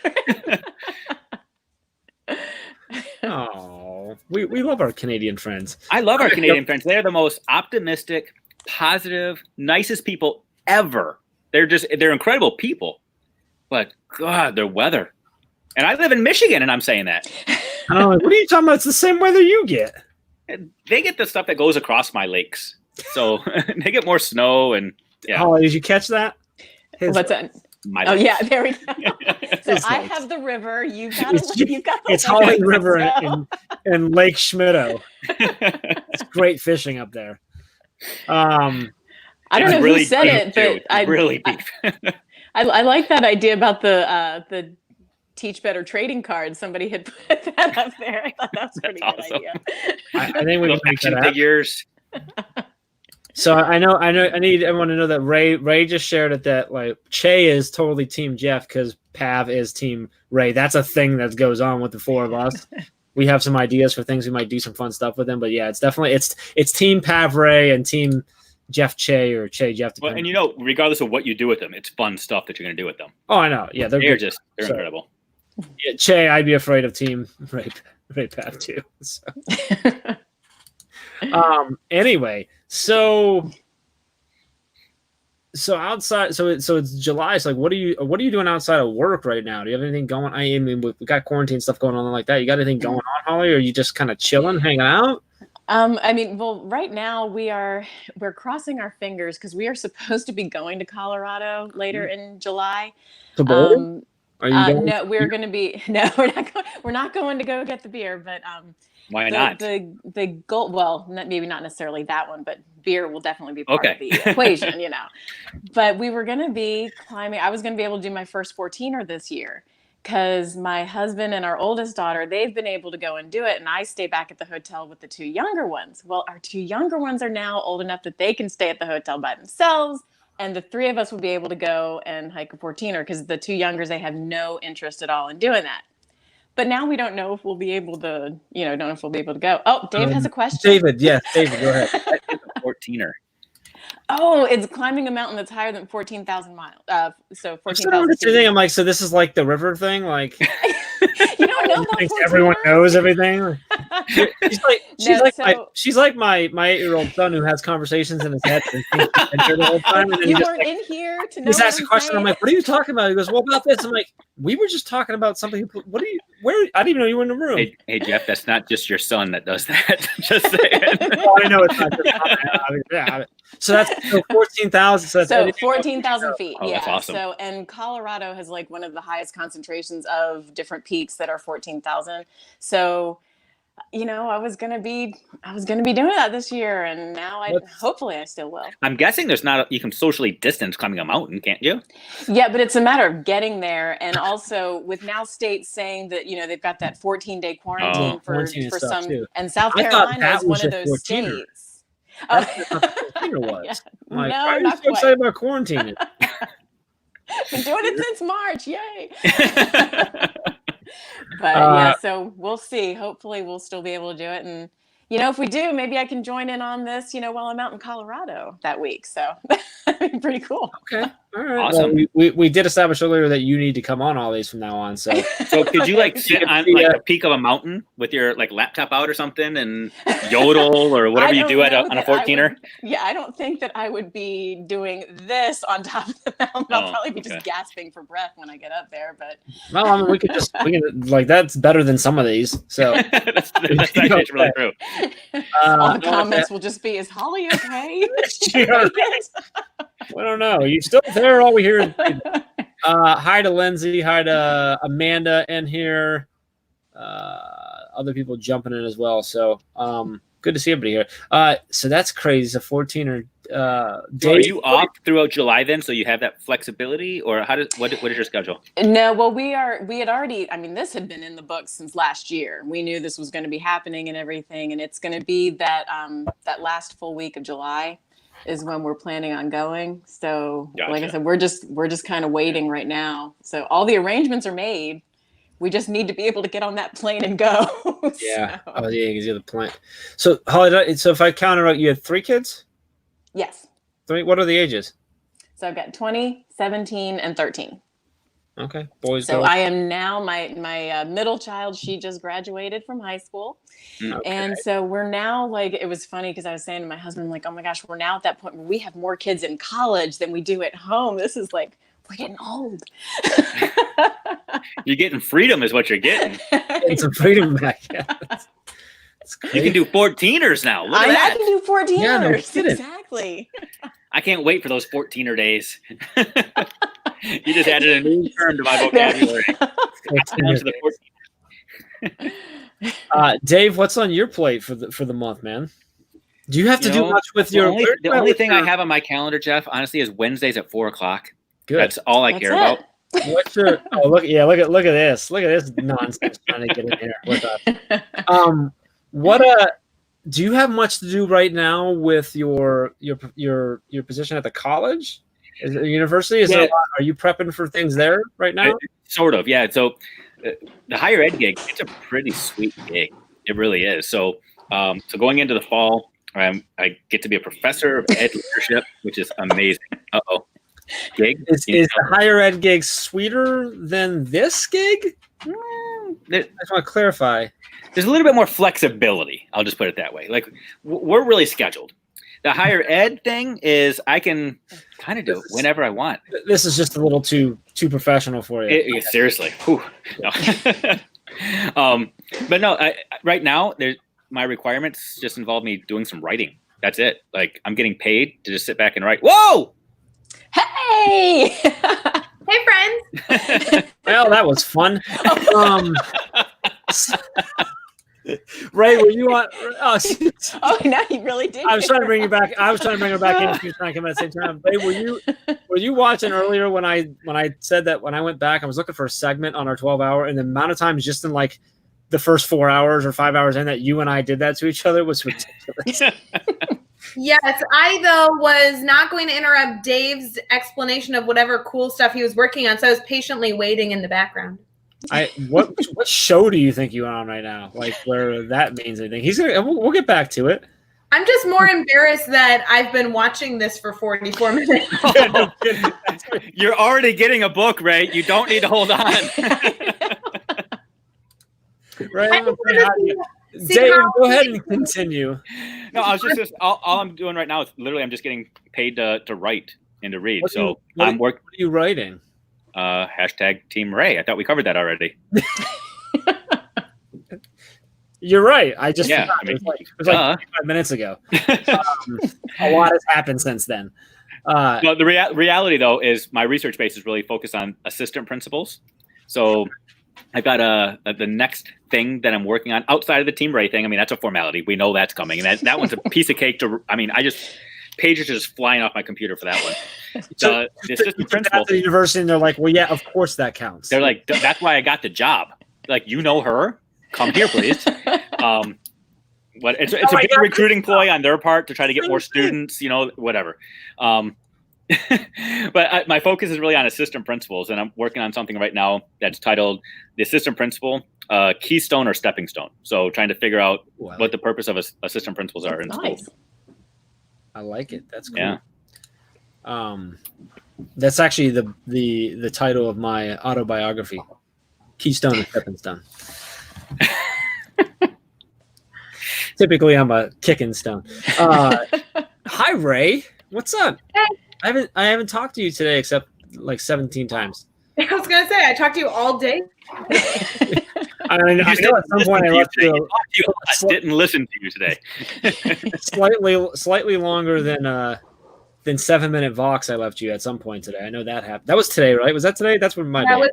Oh, we love our Canadian friends. I love our Canadian friends. They're the most optimistic, positive, nicest people ever. They're incredible people. But God, their weather. And I live in Michigan, and I'm saying that. What are you talking about? It's the same weather you get. They get the stuff that goes across my lakes. So they get more snow and yeah. Oh, did you catch that? What's that? Oh yeah, there we go. So I have the river. You've got it's Holly River and Lake Schmittou. It's great fishing up there. I don't know who said it, but I really deep. I like that idea about the Teach Better trading cards. Somebody had put that up there. I thought that was a pretty good idea. I think we can make that figures. So I need everyone to know that Ray just shared it that Che is totally Team Jeff because Pav is Team Ray. That's a thing that goes on with the four of us. We have some ideas for things we might do some fun stuff with them, but yeah, it's definitely it's Team Pav Ray and Team Jeff Che or Che Jeff. Well, and regardless of what you do with them, it's fun stuff that you're going to do with them. Oh, I know. Yeah, they're incredible. Yeah, Che, I'd be afraid of Team Ray Pav too. So. Anyway, so outside, so it's July. So what are you doing outside of work right now? Do you have anything going? I mean, we got quarantine stuff going on like that. You got anything going on, Holly? Or are you just kind of chilling, hanging out? I mean, well, right now we're crossing our fingers because we are supposed to be going to Colorado later in July. To bowl? Are you going? No, we're going to be. No, we're not going. We're not going to go get the beer, but why not? The goal, well, maybe not necessarily that one, but beer will definitely be part of the equation, But we were going to be climbing. I was going to be able to do my first 14er this year because my husband and our oldest daughter, they've been able to go and do it. And I stay back at the hotel with the two younger ones. Well, our two younger ones are now old enough that they can stay at the hotel by themselves. And the three of us will be able to go and hike a 14er because the two youngers, they have no interest at all in doing that. But now we don't know if we'll be able to, don't know if we'll be able to go. Oh, Dave has a question. David, go ahead. What is a 14er? Oh, it's climbing a mountain that's higher than 14,000 miles. So 14,000 feet. I'm like, so this is like the river thing? Like, you don't know about 14 everyone knows everything? She's like my 8-year-old son who has conversations in his head and thinks he's been here the whole time. And then you weren't in here to know. He's asked a question. I'm like, "What are you talking about?" He goes, "Well, about this." I'm like, "We were just talking about something. What are you? Where? I didn't even know you were in the room." Hey Jeff, that's not just your son that does that. Just saying. Well, I know it's not. So that's 14,000. So 14,000 feet. Oh, yeah. That's awesome. So, and Colorado has like one of the highest concentrations of different peaks that are 14,000. So, I was gonna be doing that this year, and now hopefully I still will. I'm guessing you can socially distance climbing a mountain, can't you? Yeah, but it's a matter of getting there, and also with now states saying that they've got that 14-day quarantine for some, too. And South Carolina is one of those states. That's what was. Yeah. Like, no, why are you so excited about quarantining? Been doing it since March, yay! But so we'll see. Hopefully we'll still be able to do it. And, if we do, maybe I can join in on this, while I'm out in Colorado that week. So that'd be pretty cool. Okay. All right. Awesome. Well, we did establish earlier that you need to come on all these from now on. So could you sit on the peak of a mountain with your laptop out or something and yodel or whatever you do on a 14er? I don't think that I would be doing this on top of the mountain. I'll probably be just gasping for breath when I get up there. But we can that's better than some of these. So that's actually really true. All the comments will just be, "Is Holly okay?" I don't know. You still there? All we hear is hi to Lindsay, hi to Amanda in here. Other people jumping in as well. So good to see everybody here. So that's crazy. It's a 14er day. Are you off throughout July then, so you have that flexibility, or what is your schedule? No, well, we had already. I mean, this had been in the books since last year. We knew this was going to be happening and everything, and it's going to be that last full week of July is when we're planning on going. So Gotcha. Like I said, we're just kind of waiting right now. So all the arrangements are made. We just need to be able to get on that plane and go. Yeah. So. Oh yeah, because you're the plane. So Holly, so if I counted out, you had 3 kids? Yes. 3. What are the ages? So I've got 20, 17, and 13. Okay. Boys. So I am now my middle child. She just graduated from high school. Okay. And so we're now it was funny because I was saying to my husband, oh my gosh, we're now at that point where we have more kids in college than we do at home. This is we're getting old. You're getting freedom is what you're getting. Getting some freedom back. Yeah. You can do 14ers now. Look at that. I can do 14ers. Yeah, no, exactly. I can't wait for those 14er days. You just added a new term to my vocabulary. Dave, what's on your plate for the month, man? Do you have to do much with your? The only thing I have on my calendar, Jeff, honestly, is Wednesdays at 4:00. Good. That's all I care about. What's your? Oh, look at this! Look at this nonsense trying to get in here with us. Do you have much to do right now with your position at the college? Is it a university? Are you prepping for things there right now? Sort of, yeah. So the higher ed gig, it's a pretty sweet gig. It really is. So going into the fall, I get to be a professor of ed leadership, which is amazing. Gig is the higher ed gig sweeter than this gig? I just want to clarify. There's a little bit more flexibility. I'll just put it that way. We're really scheduled. The higher ed thing is I can kind of do it whenever I want. This is just a little too professional for you. Seriously. No. But no, right now, my requirements just involve me doing some writing. That's it. I'm getting paid to just sit back and write. Whoa! Hey! Hey, friends. Well, that was fun. Ray, were you on? Oh, no, you really did. I was trying to bring you back. I was trying to bring her back in. She was trying to come at the same time. Ray, were you watching earlier when I said that when I went back, I was looking for a segment on our 12-hour, and the amount of times just in the first 4 hours or 5 hours in that you and I did that to each other was ridiculous. Yes, I though was not going to interrupt Dave's explanation of whatever cool stuff he was working on, so I was patiently waiting in the background. What show do you think you're on right now? Where that means anything? We'll get back to it. I'm just more embarrassed that I've been watching this for 44 minutes. You're already getting a book, Ray. You don't need to hold on. Right? Dave, go ahead and continue. No, I was just all I'm doing right now is literally I'm just getting paid to write and to read. What are you writing? Hashtag Team Ray. I thought we covered that already. You're right. I just Yeah, forgot. I mean, it was like 5 minutes ago. A lot has happened since then. No, the reality though is my research base is really focused on assistant principals. So I've got the next thing that I'm working on outside of the Team Ray thing. I mean, that's a formality. We know that's coming, and that one's a piece of cake. Pages are just flying off my computer for that one. The assistant principal at the university, and they're like, "Well, yeah, of course that counts." They're like, "That's why I got the job." Like, you know her. Come here, please. But it's a big recruiting ploy on their part to try to get more students, whatever. But my focus is really on assistant principals, and I'm working on something right now that's titled the assistant principal keystone or stepping stone. So trying to figure out what the purpose of assistant principals are in schools. I like it. That's cool. Yeah. That's actually the title of my autobiography, Keystone and Stepping Stone. Typically, I'm a kicking stone. Hi, Ray. What's up? Hey. I haven't talked to you today except like 17 times. I was gonna say I talked to you all day. I know at some point I left you. I didn't listen to you today. slightly longer than 7-minute Vox I left you at some point today. I know that happened. That was today, right? Was that today? That's when That was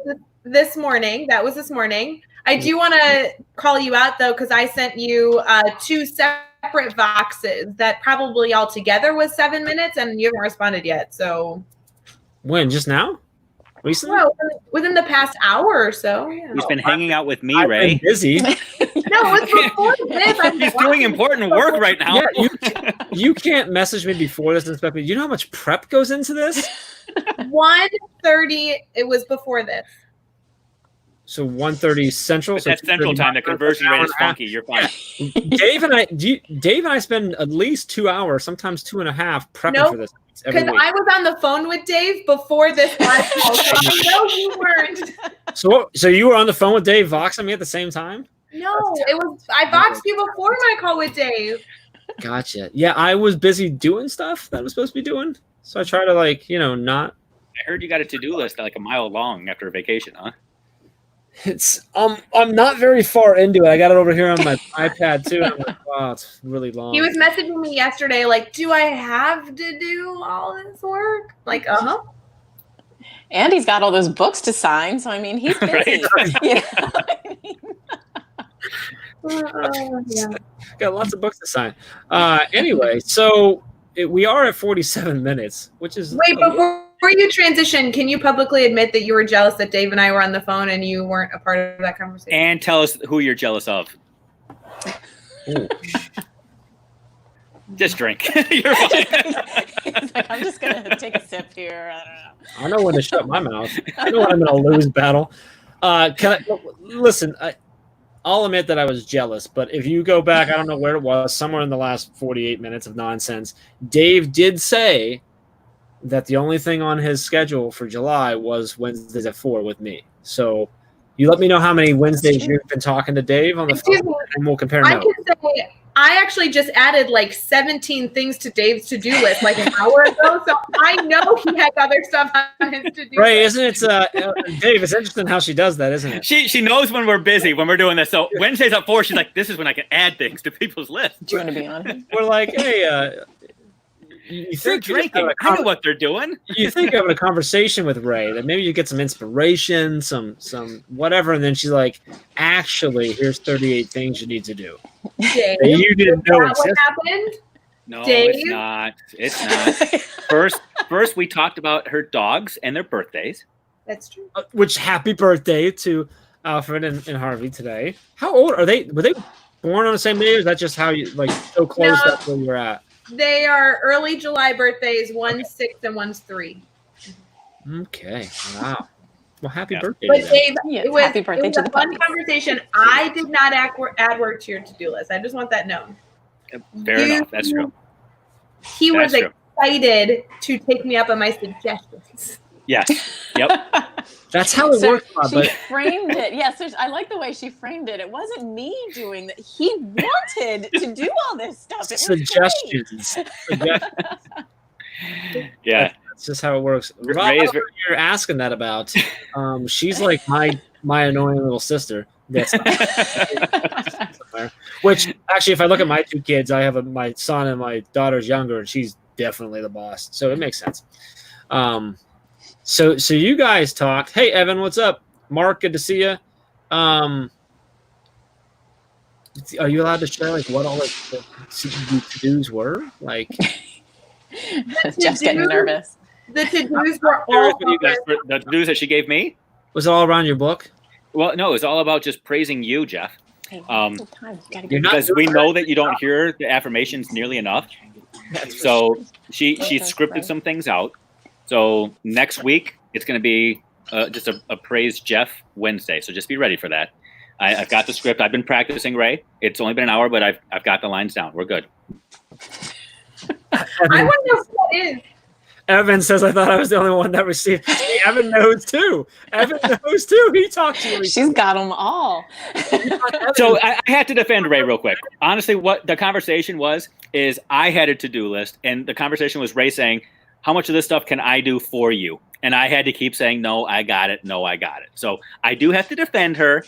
this morning. I do want to call you out though, because I sent you 2 separate Voxes that probably all together was 7 minutes, and you haven't responded yet. So when? Just now? Recently? Well, within the past hour or so. Yeah. He's been hanging out with me, I've Ray. been busy. No, it was before this. He's doing important work right now. Yeah, you can't message me before this and expect me. You know how much prep goes into this? 1:30. It was before this. So 1:30 Central. But that's Central time. The conversion rate is funky. You're fine. Dave and I spend at least 2 hours, sometimes 2.5, prepping for this. Because I was on the phone with Dave before this live call, so I know you weren't. So you were on the phone with Dave voxing me at the same time? No, I voxed you before my call with Dave. Gotcha. Yeah, I was busy doing stuff that I was supposed to be doing. So I try to not. I heard you got a to-do list like a mile long after a vacation, huh? It's I'm not very far into it. I got it over here on my iPad too. I'm like, wow, it's really long. He was messaging me yesterday, like, do I have to do all this work? Like, And he's got all those books to sign, so I mean, he's busy. Yeah. Got lots of books to sign. Anyway, so we are at 47 minutes, which is wait before you transition. Can you publicly admit that you were jealous that Dave and I were on the phone and you weren't a part of that conversation? And tell us who you're jealous of. Just drink. You're fine. Like, I'm just gonna take a sip here. I know when to shut my mouth. I know when I'm in a lose battle. Listen, I'll admit that I was jealous, but if you go back, I don't know where it was, somewhere in the last 48 minutes of nonsense, Dave did say that the only thing on his schedule for July was Wednesdays at 4 with me. So you let me know how many Wednesdays you've been talking to Dave on the phone, and we'll compare notes. I can say I actually just added like 17 things to Dave's to-do list like an hour ago, so I know he had other stuff on his to-do right, list. isn't it, Dave, it's interesting how she does that, isn't it? She knows when we're busy, when we're doing this. So Wednesdays at 4, she's like, this is when I can add things to people's lists. Do you want to be on? We're like, hey, you they're think drinking. I know what they're doing. You think having a conversation with Ray that maybe you get some inspiration, some whatever, and then she's like, actually, here's 38 things you need to do. Dave, you didn't know what happened? No, Dave? it's not. It's not. First, we talked about her dogs and their birthdays. That's true. Which happy birthday to Alfred and Harvey today. How old are they? Were they born on the same day, or is that just how you so close that's where you're at? They are early July birthdays. One's 6 and one's 3. Okay. Wow. Well, happy birthday. But Dave, Yeah, it was happy birthday to a the fun puppies. conversation. I did not add work to your to-do list. I just want that known. Fair enough. That's true. He was That's true. excited to take me up on my suggestions. Yes. Yep. That's how it works. She framed it. Yes, I like the way she framed it. It wasn't me doing that. He wanted to do all this stuff. It Suggestions. Yeah, that's just how it works. Rob, you're asking that about. She's like my annoying little sister. That's which actually, if I look at my two kids, I have my son and my daughter's younger, and she's definitely the boss. So it makes sense. So you guys talked. Hey, Evan, what's up? Mark, good to see you. Are you allowed to share like what all the to-dos were? Like, Jeff's getting nervous. The to-dos were all the to-dos that she gave me. Was it all around your book? Well, no, it was all about just praising you, Jeff. Because we know that you don't hear the affirmations nearly enough. So she scripted some things out. So next week it's going to be just a praise Jeff Wednesday. So just be ready for that. I've got the script. I've been practicing, Ray. It's only been an hour, but I've got the lines down. We're good. I want to know who that is. Evan says, I thought I was the only one that received. Evan knows too. Evan knows too. He talked to you. She's got them all. So I had to defend Ray real quick. Honestly, what the conversation was is I had a to-do list, and the conversation was Ray saying, how much of this stuff can I do for you? And I had to keep saying, no, I got it. No, I got it. So I do have to defend her.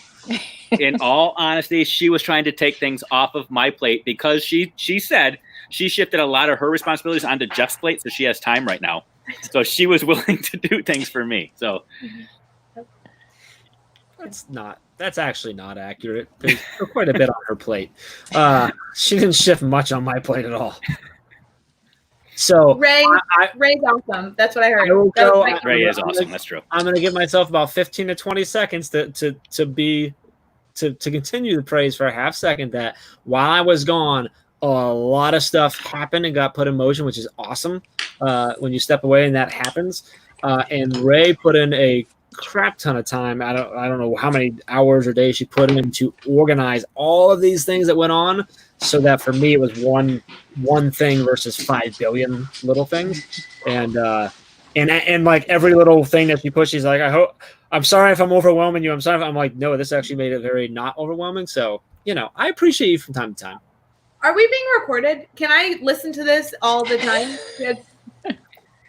In all honesty, she was trying to take things off of my plate because she said she shifted a lot of her responsibilities onto Jeff's plate, so she has time right now. So she was willing to do things for me. So that's actually not accurate. There's quite a bit on her plate. She didn't shift much on my plate at all. So Ray's awesome. That's what I heard. Ray is awesome. That's true. I'm going to give myself about 15 to 20 seconds to continue the praise for a half second. That while I was gone, a lot of stuff happened and got put in motion, which is awesome. When you step away and that happens, and Ray put in a crap ton of time. I don't know how many hours or days she put in to organize all of these things that went on, so that for me it was one thing versus 5 billion little things, and like every little thing that she pushed, she's like, I'm sorry if I'm overwhelming you. I'm sorry if I'm like, no, this actually made it very not overwhelming. So I appreciate you from time to time. Are we being recorded? Can I listen to this all the time?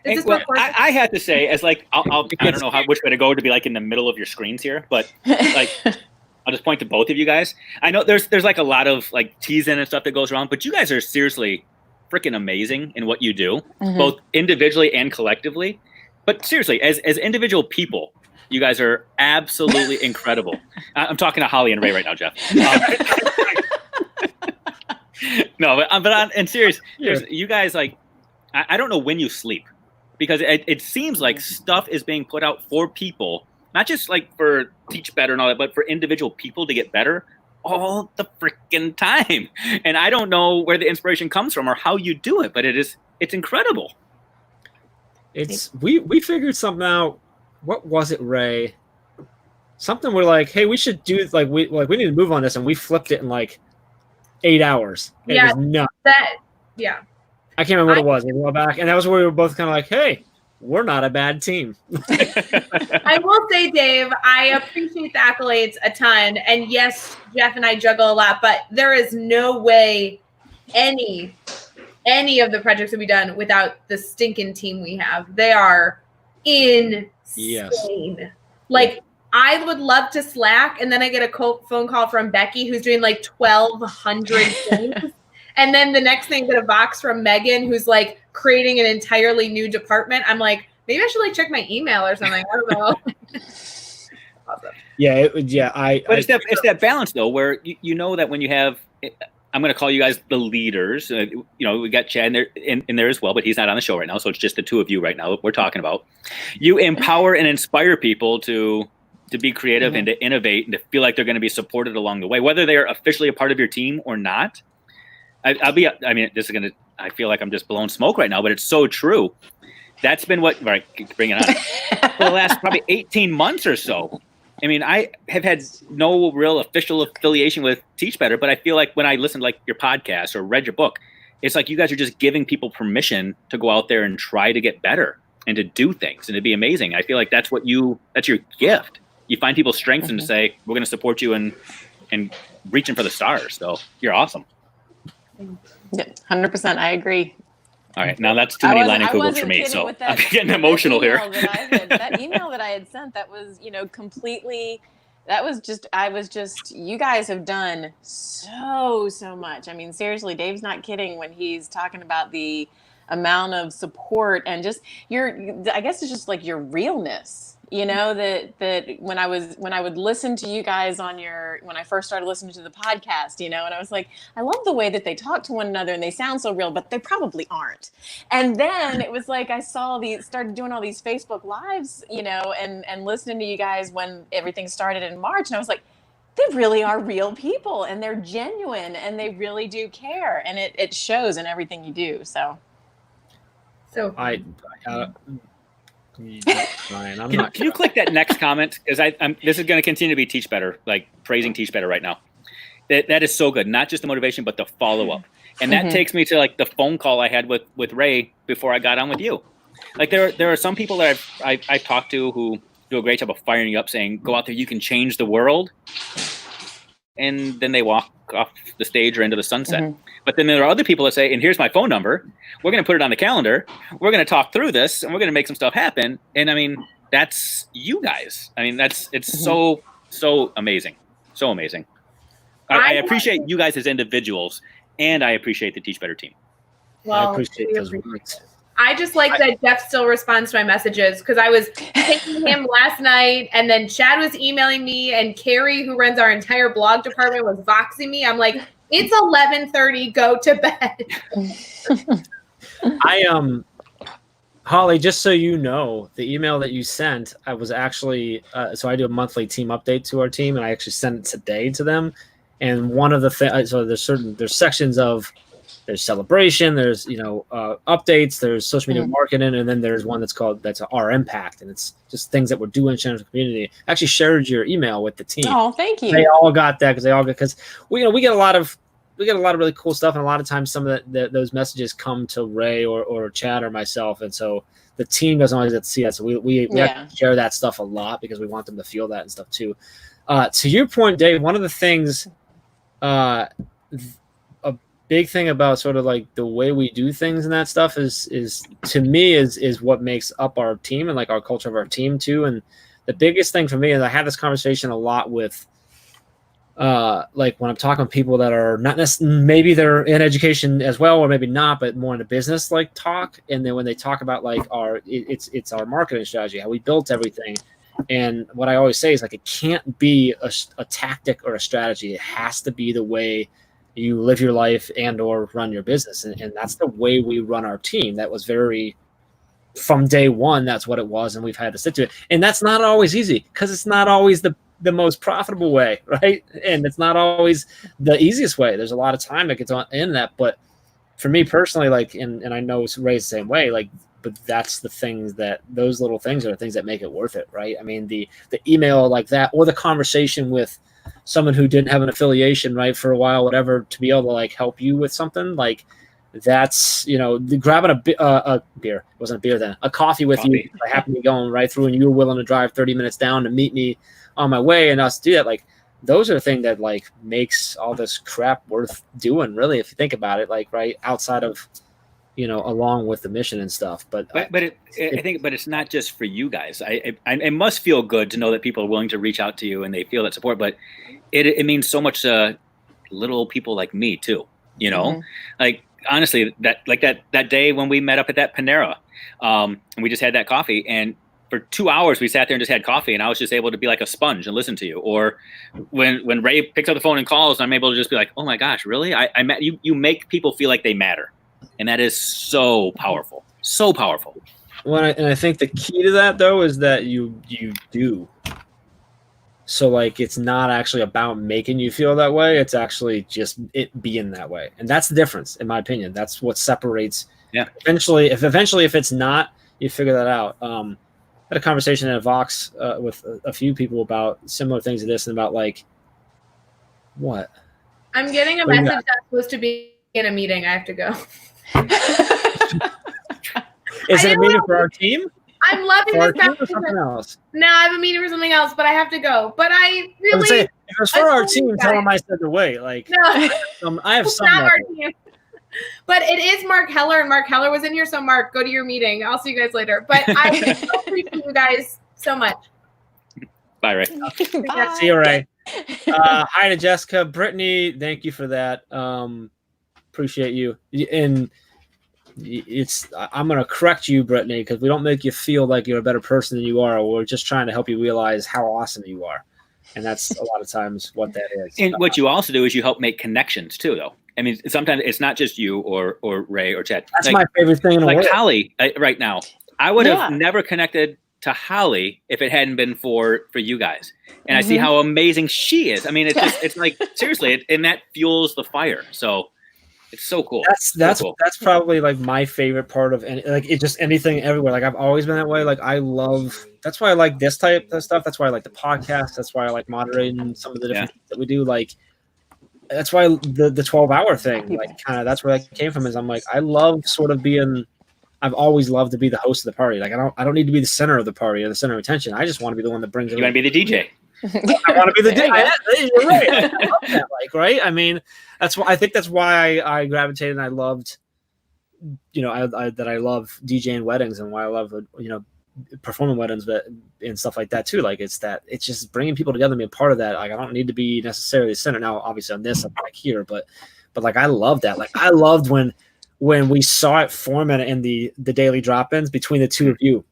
I had to say, as like, I don't know which way to go to be like in the middle of your screens here, but like, I'll just point to both of you guys. I know there's like a lot of like teasing and stuff that goes around, but you guys are seriously freaking amazing in what you do, both individually and collectively. But seriously, as individual people, you guys are absolutely incredible. I'm talking to Holly and Ray right now, Jeff. No, but on serious, you guys, like, I don't know when you sleep, because it seems like stuff is being put out for people, not just like for Teach Better and all that, but for individual people to get better all the freaking time. And I don't know where the inspiration comes from or how you do it, but it's incredible. We figured something out. What was it, Ray? Something we're like, hey, we should do we need to move on this, and we flipped it in like 8 hours. It was nuts. I can't remember what it was. We went back, and that was where we were both kind of like, hey, we're not a bad team. I will say, Dave, I appreciate the accolades a ton. And yes, Jeff and I juggle a lot, but there is no way any of the projects will be done without the stinking team we have. They are insane. Yes. Like, I would love to slack, and then I get a phone call from Becky, who's doing like 1,200 things. And then the next thing, get a box from Megan, who's like creating an entirely new department. I'm like, maybe I should like check my email or something. I don't know. Awesome. But it's that balance though, where you know that when you have, I'm going to call you guys the leaders. We got Chad in there as well, but he's not on the show right now, so it's just the two of you right now that we're talking about. You empower and inspire people to be creative and to innovate and to feel like they're going to be supported along the way, whether they are officially a part of your team or not. I feel like I'm just blowing smoke right now, but it's so true. That's been bring it on. For the last probably 18 months or so. I mean, I have had no real official affiliation with Teach Better, but I feel like when I listen to like your podcast or read your book, it's like you guys are just giving people permission to go out there and try to get better. and to do things and to be amazing. I feel like that's your gift. You find people's strengths and to say, we're going to support you and reaching for the stars. So you're awesome. Yeah, 100%. I agree. All right. Now that's too many Lightning Kugels for me. So I'm getting emotional here. That email that I had sent, that was, completely, you guys have done so much. I mean, seriously, Dave's not kidding when he's talking about the amount of support and just I guess it's just like your realness, that when I would listen to you guys when I first started listening to the podcast, and I was like, I love the way that they talk to one another and they sound so real, but they probably aren't. And then it was like, I started doing all these Facebook lives, and listening to you guys when everything started in March. And I was like, they really are real people and they're genuine and they really do care. And it shows in everything you do. So Can you click that next comment? Because this is going to continue to be Teach Better, like praising Teach Better right now. That is so good. Not just the motivation, but the follow-up. And that takes me to like the phone call I had with Ray before I got on with you. Like there are some people that I've talked to who do a great job of firing you up, saying, go out there, you can change the world. And then they walk off the stage or into the sunset. But then there are other people that say, and here's my phone number. We're going to put it on the calendar. We're going to talk through this and we're going to make some stuff happen. And I mean, that's you guys. I mean, it's so amazing. So amazing. I appreciate you guys as individuals and I appreciate the Teach Better team. Well, I appreciate those words. I just like that Jeff still responds to my messages because I was taking him last night and then Chad was emailing me and Carrie, who runs our entire blog department, was voxing me. I'm like, it's 11:30, go to bed. Holly, just so you know, the email that you sent, I was actually, so I do a monthly team update to our team and I actually sent it today to them. And one of the things, so there's sections of, there's celebration, there's updates, there's social media marketing, and then there's one that's our impact, and it's just things that we're doing in the community. I actually shared your email with the team. Oh, thank you. They all got that because we get a lot of really cool stuff, and a lot of times some of those messages come to Ray or Chad or myself, and so the team doesn't always get to see that. So we have to share that stuff a lot because we want them to feel that and stuff too. To your point, Dave, one of the things. Big thing about sort of like the way we do things and that stuff is to me is what makes up our team and like our culture of our team too. And the biggest thing for me is I have this conversation a lot with like when I'm talking to people that are not necessarily, maybe they're in education as well, or maybe not, but more in a business like talk. And then when they talk about like it's our marketing strategy, how we built everything. And what I always say is like, it can't be a tactic or a strategy. It has to be the way you live your life and or run your business. And that's the way we run our team. That was from day one, that's what it was. And we've had to stick to it. And that's not always easy because it's not always the most profitable way, right? And it's not always the easiest way. There's a lot of time that gets in that. But for me personally, like, and I know Ray's the same way, like, but that's the things those little things are the things that make it worth it, right? I mean, the email like that, or the conversation with someone who didn't have an affiliation, right, for a while, whatever, to be able to like help you with something like that's, grabbing a beer, it wasn't a beer then, a coffee with you. I happened to be going right through and you were willing to drive 30 minutes down to meet me on my way and us do that. Like, those are the things that like makes all this crap worth doing, really, if you think about it, like, right, outside of, along with the mission and stuff. But it's not just for you guys. It must feel good to know that people are willing to reach out to you and they feel that support, but it means so much to little people like me too, like, honestly, that day when we met up at that Panera, and we just had that coffee, and for 2 hours we sat there and just had coffee, and I was just able to be like a sponge and listen to you. Or when Ray picks up the phone and calls, I'm able to just be like, oh my gosh, really? I met you. You make people feel like they matter. And that is so powerful, so powerful. And I think the key to that, though, is that you do. So, like, it's not actually about making you feel that way. It's actually just it being that way. And that's the difference, in my opinion. That's what separates. Yeah. Eventually, if it's not, you figure that out. I had a conversation at Vox with a few people about similar things to this and about, like, what? I'm getting a message that's supposed to be in a meeting. I have to go. Is it a meeting for our team? I'm loving For our this team or baptism. something else? No, I have a meeting for something else, but I have to go. But I I would really say, if it's for our love team, you tell guys. them I said to wait. Like, No, I have it's some. not our level. team. But it is Mark Heller, and Mark Heller was in here. So Mark, go to your meeting. I'll see you guys later. But I so appreciate you guys so much. Bye, Ray. Bye. See you, Ray. Hi to Jessica. Brittany, thank you for that. Appreciate you. And I'm going to correct you, Brittany, because we don't make you feel like you're a better person than you are. We're just trying to help you realize how awesome you are. And that's a lot of times what that is. And what you also do is you help make connections too, though. I mean, sometimes it's not just you or Ray or Chad. That's my favorite thing in the world. Holly right now. I would have never connected to Holly if it hadn't been for you guys. And I see how amazing she is. I mean, it's like, seriously, and that fuels the fire. So it's so cool. That's so cool. That's probably like my favorite part of anything everywhere. Like I've always been that way. Like that's why I like this type of stuff. That's why I like the podcast. That's why I like moderating some of the different things that we do. Like that's why the 12-hour thing, like kind of that's where that came from. Is I'm like, I love sort of I've always loved to be the host of the party. Like I don't need to be the center of the party or the center of attention. I just want to be the one that brings it. You want to be the DJ. I want to be the DJ. You're right. I love that, like, right? I mean, I think that's why I gravitated and I loved, that I love DJing weddings and why I love, performing weddings and stuff like that too. Like it's just bringing people together and being part of that. Like I don't need to be necessarily the center. Now, obviously on this, I'm like here, but like I love that. Like I loved when we saw it forming in the daily drop-ins between the two of you.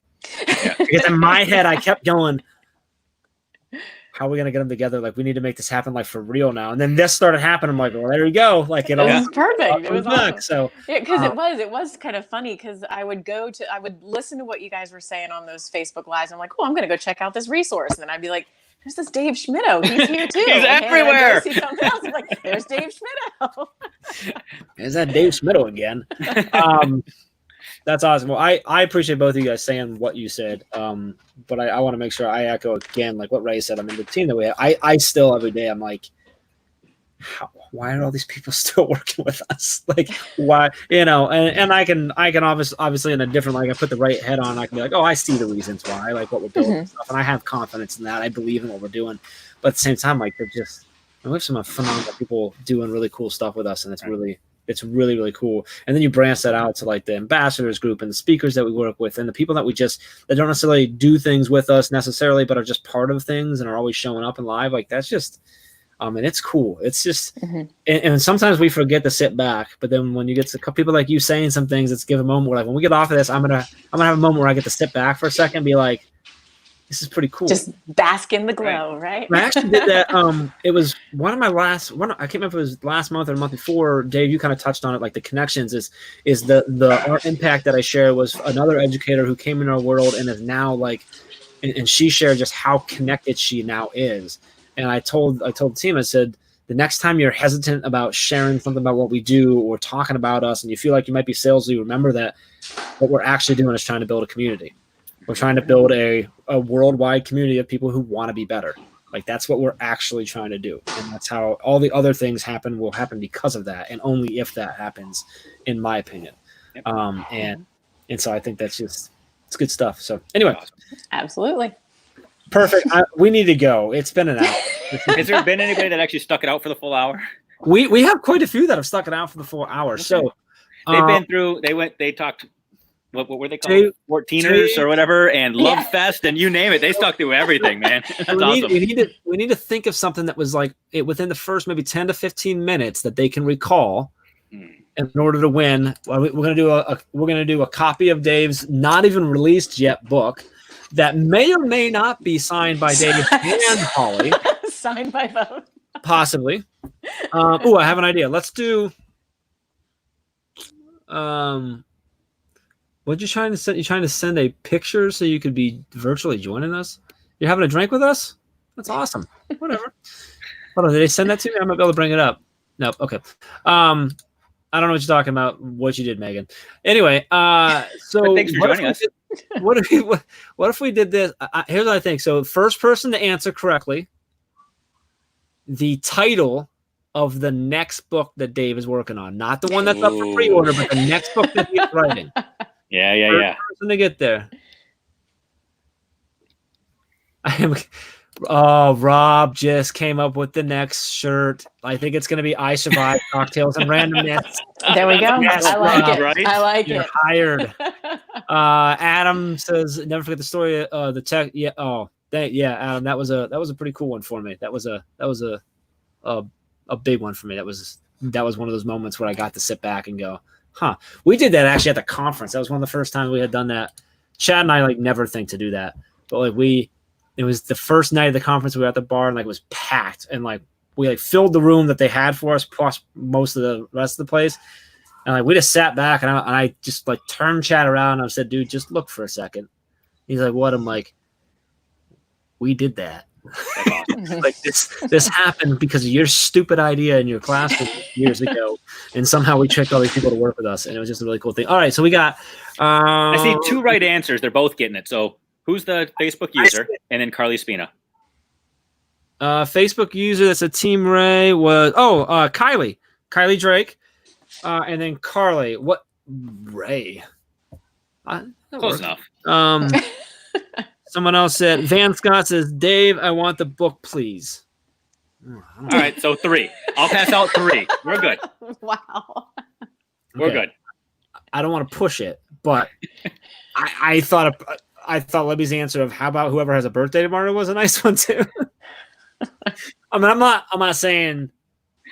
Yeah. Because in my head, I kept going, how are we going to get them together? Like, we need to make this happen, like, for real now. And then this started happening. I'm like, well, there you go. Like, it was perfect. It was awesome. So, because it was kind of funny because I would listen to what you guys were saying on those Facebook Lives. I'm like, oh, I'm going to go check out this resource. And then I'd be like, there's this Dave Schmittou. He's here too. He's everywhere. See something else. I'm like, there's Dave Schmittou. Is that Dave Schmittou again? That's awesome. Well, I appreciate both of you guys saying what you said. But I want to make sure I echo again, like what Ray said. I mean, the team that we have, I still every day I'm like, why are all these people still working with us? Like, why? And I can obviously in a different, like I put the right head on. I can be like, oh, I see the reasons why, like what we're doing and stuff, and I have confidence in that. I believe in what we're doing, but at the same time, like we have some phenomenal people doing really cool stuff with us, and it's really, really cool. And then you branch that out to like the ambassadors group and the speakers that we work with and the people that that don't necessarily do things with us necessarily, but are just part of things and are always showing up and live. Like that's just, and it's cool. It's just, and sometimes we forget to sit back, but then when you get to people like you saying some things, it's give a moment where like, when we get off of this, I'm going to have a moment where I get to sit back for a second and be like, this is pretty cool. Just bask in the glow, right? I actually did that. It was one of my I can't remember if it was last month or the month before. Dave, you kind of touched on it. Like the connections is our impact that I shared was another educator who came in our world and is now like, and she shared just how connected she now is. And I told the team, I said, the next time you're hesitant about sharing something about what we do or talking about us, and you feel like you might be salesy, remember that what we're actually doing is trying to build a community. We're trying to build a worldwide community of people who want to be better. Like that's what we're actually trying to do. And that's how all the other things will happen because of that. And only if that happens, in my opinion. Yep. And so I think it's good stuff. So anyway. Absolutely. Perfect. We need to go. It's been an hour. Has there been anybody that actually stuck it out for the full hour? We have quite a few that have stuck it out for the full hour. Okay. So they've been through, they talked, what were they called? 14ers or whatever, and Love Fest, and you name it. They stuck through everything, man. That's awesome. We need to think of something that was like within the first maybe 10 to 15 minutes that they can recall in order to win. We're gonna do a copy of Dave's not even released yet book that may or may not be signed by Dave and Holly. Signed by both. Possibly. I have an idea. Let's do. What you trying to send? You trying to send a picture so you could be virtually joining us? You're having a drink with us? That's awesome. Whatever. Hold on, did they send that to me? I might be able to bring it up. Nope. Okay. I don't know what you're talking about. What you did, Megan. Anyway, so thanks for joining us. What if we did this? Here's what I think. So, first person to answer correctly, the title of the next book that Dave is working on, not the one that's up for pre-order, but the next book that he's writing. Yeah. Person to get there. Rob just came up with the next shirt. I think it's going to be I Survived Cocktails and Randomness. There we go. Yes, I like Rob, it. right? I like You're it. hired. Adam says, never forget the story. The tech. Yeah. Oh, Adam. That was a pretty cool one for me. That was a big one for me. That was one of those moments where I got to sit back and go, huh. We did that actually at the conference. That was one of the first times we had done that. Chad and I never think to do that, but it was the first night of the conference. We were at the bar and it was packed, and we filled the room that they had for us, plus most of the rest of the place. And we just sat back, and I just turned Chad around and I said, dude, just look for a second. He's like, what? I'm like, we did that. This happened because of your stupid idea in your classroom years ago, and somehow we tricked all these people to work with us, and it was just a really cool thing. All right, so we got I see 2 right answers. They're both getting it. So who's the Facebook user? And then Carly Spina. Facebook user that's a Team Ray was Kylie Drake, and then Carly. What Ray? Close enough. Someone else said, Van Scott says, Dave, I want the book, please. All right, so 3. I'll pass out 3. We're good. Wow. We're good. I don't want to push it, but I thought Libby's answer of how about whoever has a birthday tomorrow was a nice one too. I mean, I'm not saying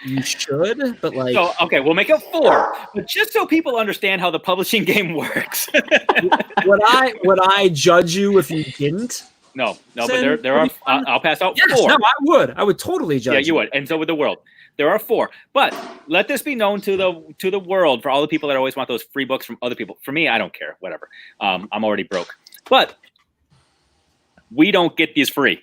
you should, but So, okay, we'll make it 4. But just so people understand how the publishing game works. would I judge you if you didn't? No, but there are. I'll pass out 4. No, I would totally judge. Yeah, you would, and so would the world. There are 4, but let this be known to the world, for all the people that always want those free books from other people. For me, I don't care. Whatever. I'm already broke, but we don't get these free.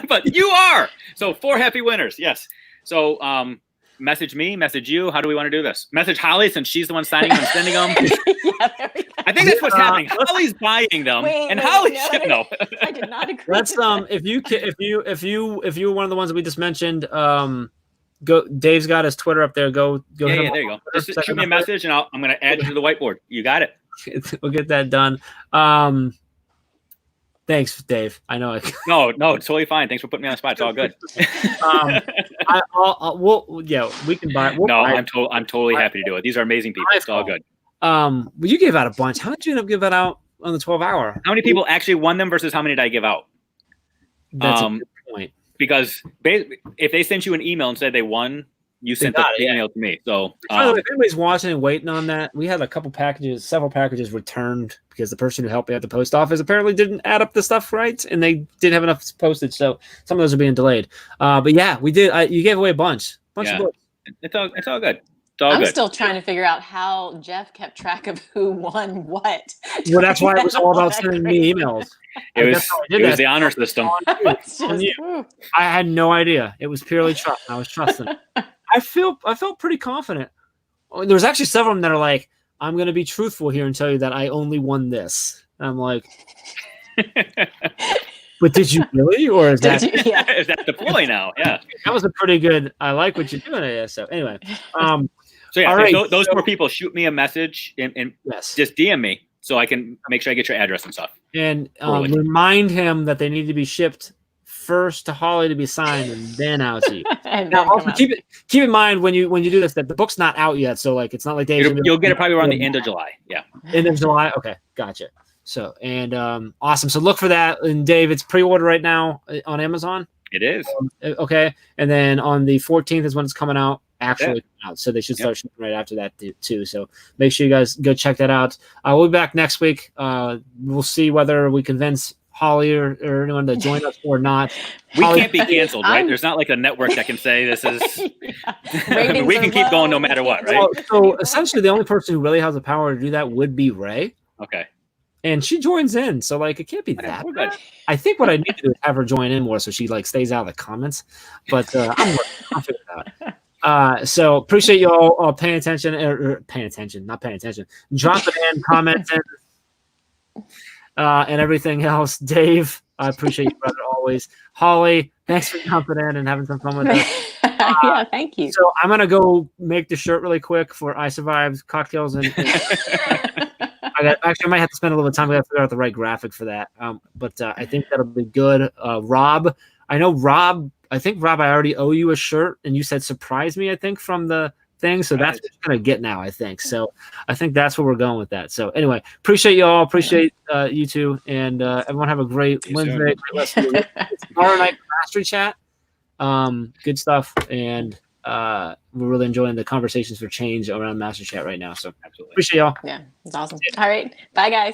But you are. So 4 happy winners. Yes. So message me, message you. How do we want to do this? Message Holly, since she's the one signing them and sending them. Yeah, there we go. I think that's what's happening. Holly's buying them, Holly should know. I did not agree. Let's if you were one of the ones that we just mentioned, go. Dave's got his Twitter up there. Go. Yeah, there you go. Just shoot me a message, and I'm going to add you to the whiteboard. You got it. We'll get that done. Thanks, Dave. I know. No, it's totally fine. Thanks for putting me on the spot. It's all good. We can buy. I'm totally happy to do it. These are amazing people. It's all good. Well, you gave out a bunch. How did you end up giving out on the 12-hour? How many people actually won them versus how many did I give out? That's a good point. Because if they sent you an email and said they won, you sent the email to me. So if anybody's watching and waiting on that, we had several packages returned because the person who helped me at the post office apparently didn't add up the stuff right, and they didn't have enough postage, so some of those are being delayed. But yeah, we did. You gave away a bunch of books. It's all good. I'm still trying to figure out how Jeff kept track of who won what. Well, that's why it was all about sending me emails. It was the honor system. I had no idea. It was purely trust. I was trusting. I felt pretty confident. There was actually several of them that are like, I'm going to be truthful here and tell you that I only won this. And I'm like, but did you really? Or is that is that the ploy now? Yeah. That was a pretty good, I like what you're doing. Yeah, so anyway. So yeah, right, those 4 people, shoot me a message and just DM me so I can make sure I get your address and stuff. And remind him that they need to be shipped first to Holly to be signed and then out to you. Now, also keep in mind when you do this that the book's not out yet, so it's not like you'll get it probably around the end of July. Yeah, end of July. Okay, gotcha. So awesome. So look for that. And Dave, it's pre-order right now on Amazon. It is. Okay, and then on the 14th is when it's coming out. Actually out, so they should start shipping right after that too. So make sure you guys go check that out. We'll be back next week. We'll see whether we convince Holly or anyone to join us or not. We can't be canceled, right? There's not like a network that can say this is. We can keep going no matter what, right? So essentially, the only person who really has the power to do that would be Ray. Okay. And she joins in, so it can't be that bad. I think what I need to do is have her join in more, so she stays out of the comments. But I'll figure it out. So appreciate you all paying attention, not paying attention. Drop it in, comments and everything else. Dave, I appreciate you, brother, always. Holly, thanks for jumping in and having some fun with us. Yeah, thank you. So I'm gonna go make the shirt really quick for I Survived Cocktails and I I might have to spend a little bit of time. We have to figure out the right graphic for that. But I think that'll be good. Rob, I think Rob, I already owe you a shirt, and you said surprise me. I think from the thing, so that's what you're gonna get now. I think so. I think that's where we're going with that. So anyway, appreciate you all. Appreciate you two, and everyone have a great Wednesday. Tomorrow night mastery chat. Good stuff, and we're really enjoying the conversations for change around master chat right now. So absolutely appreciate y'all. Yeah, it's awesome. All right, bye guys.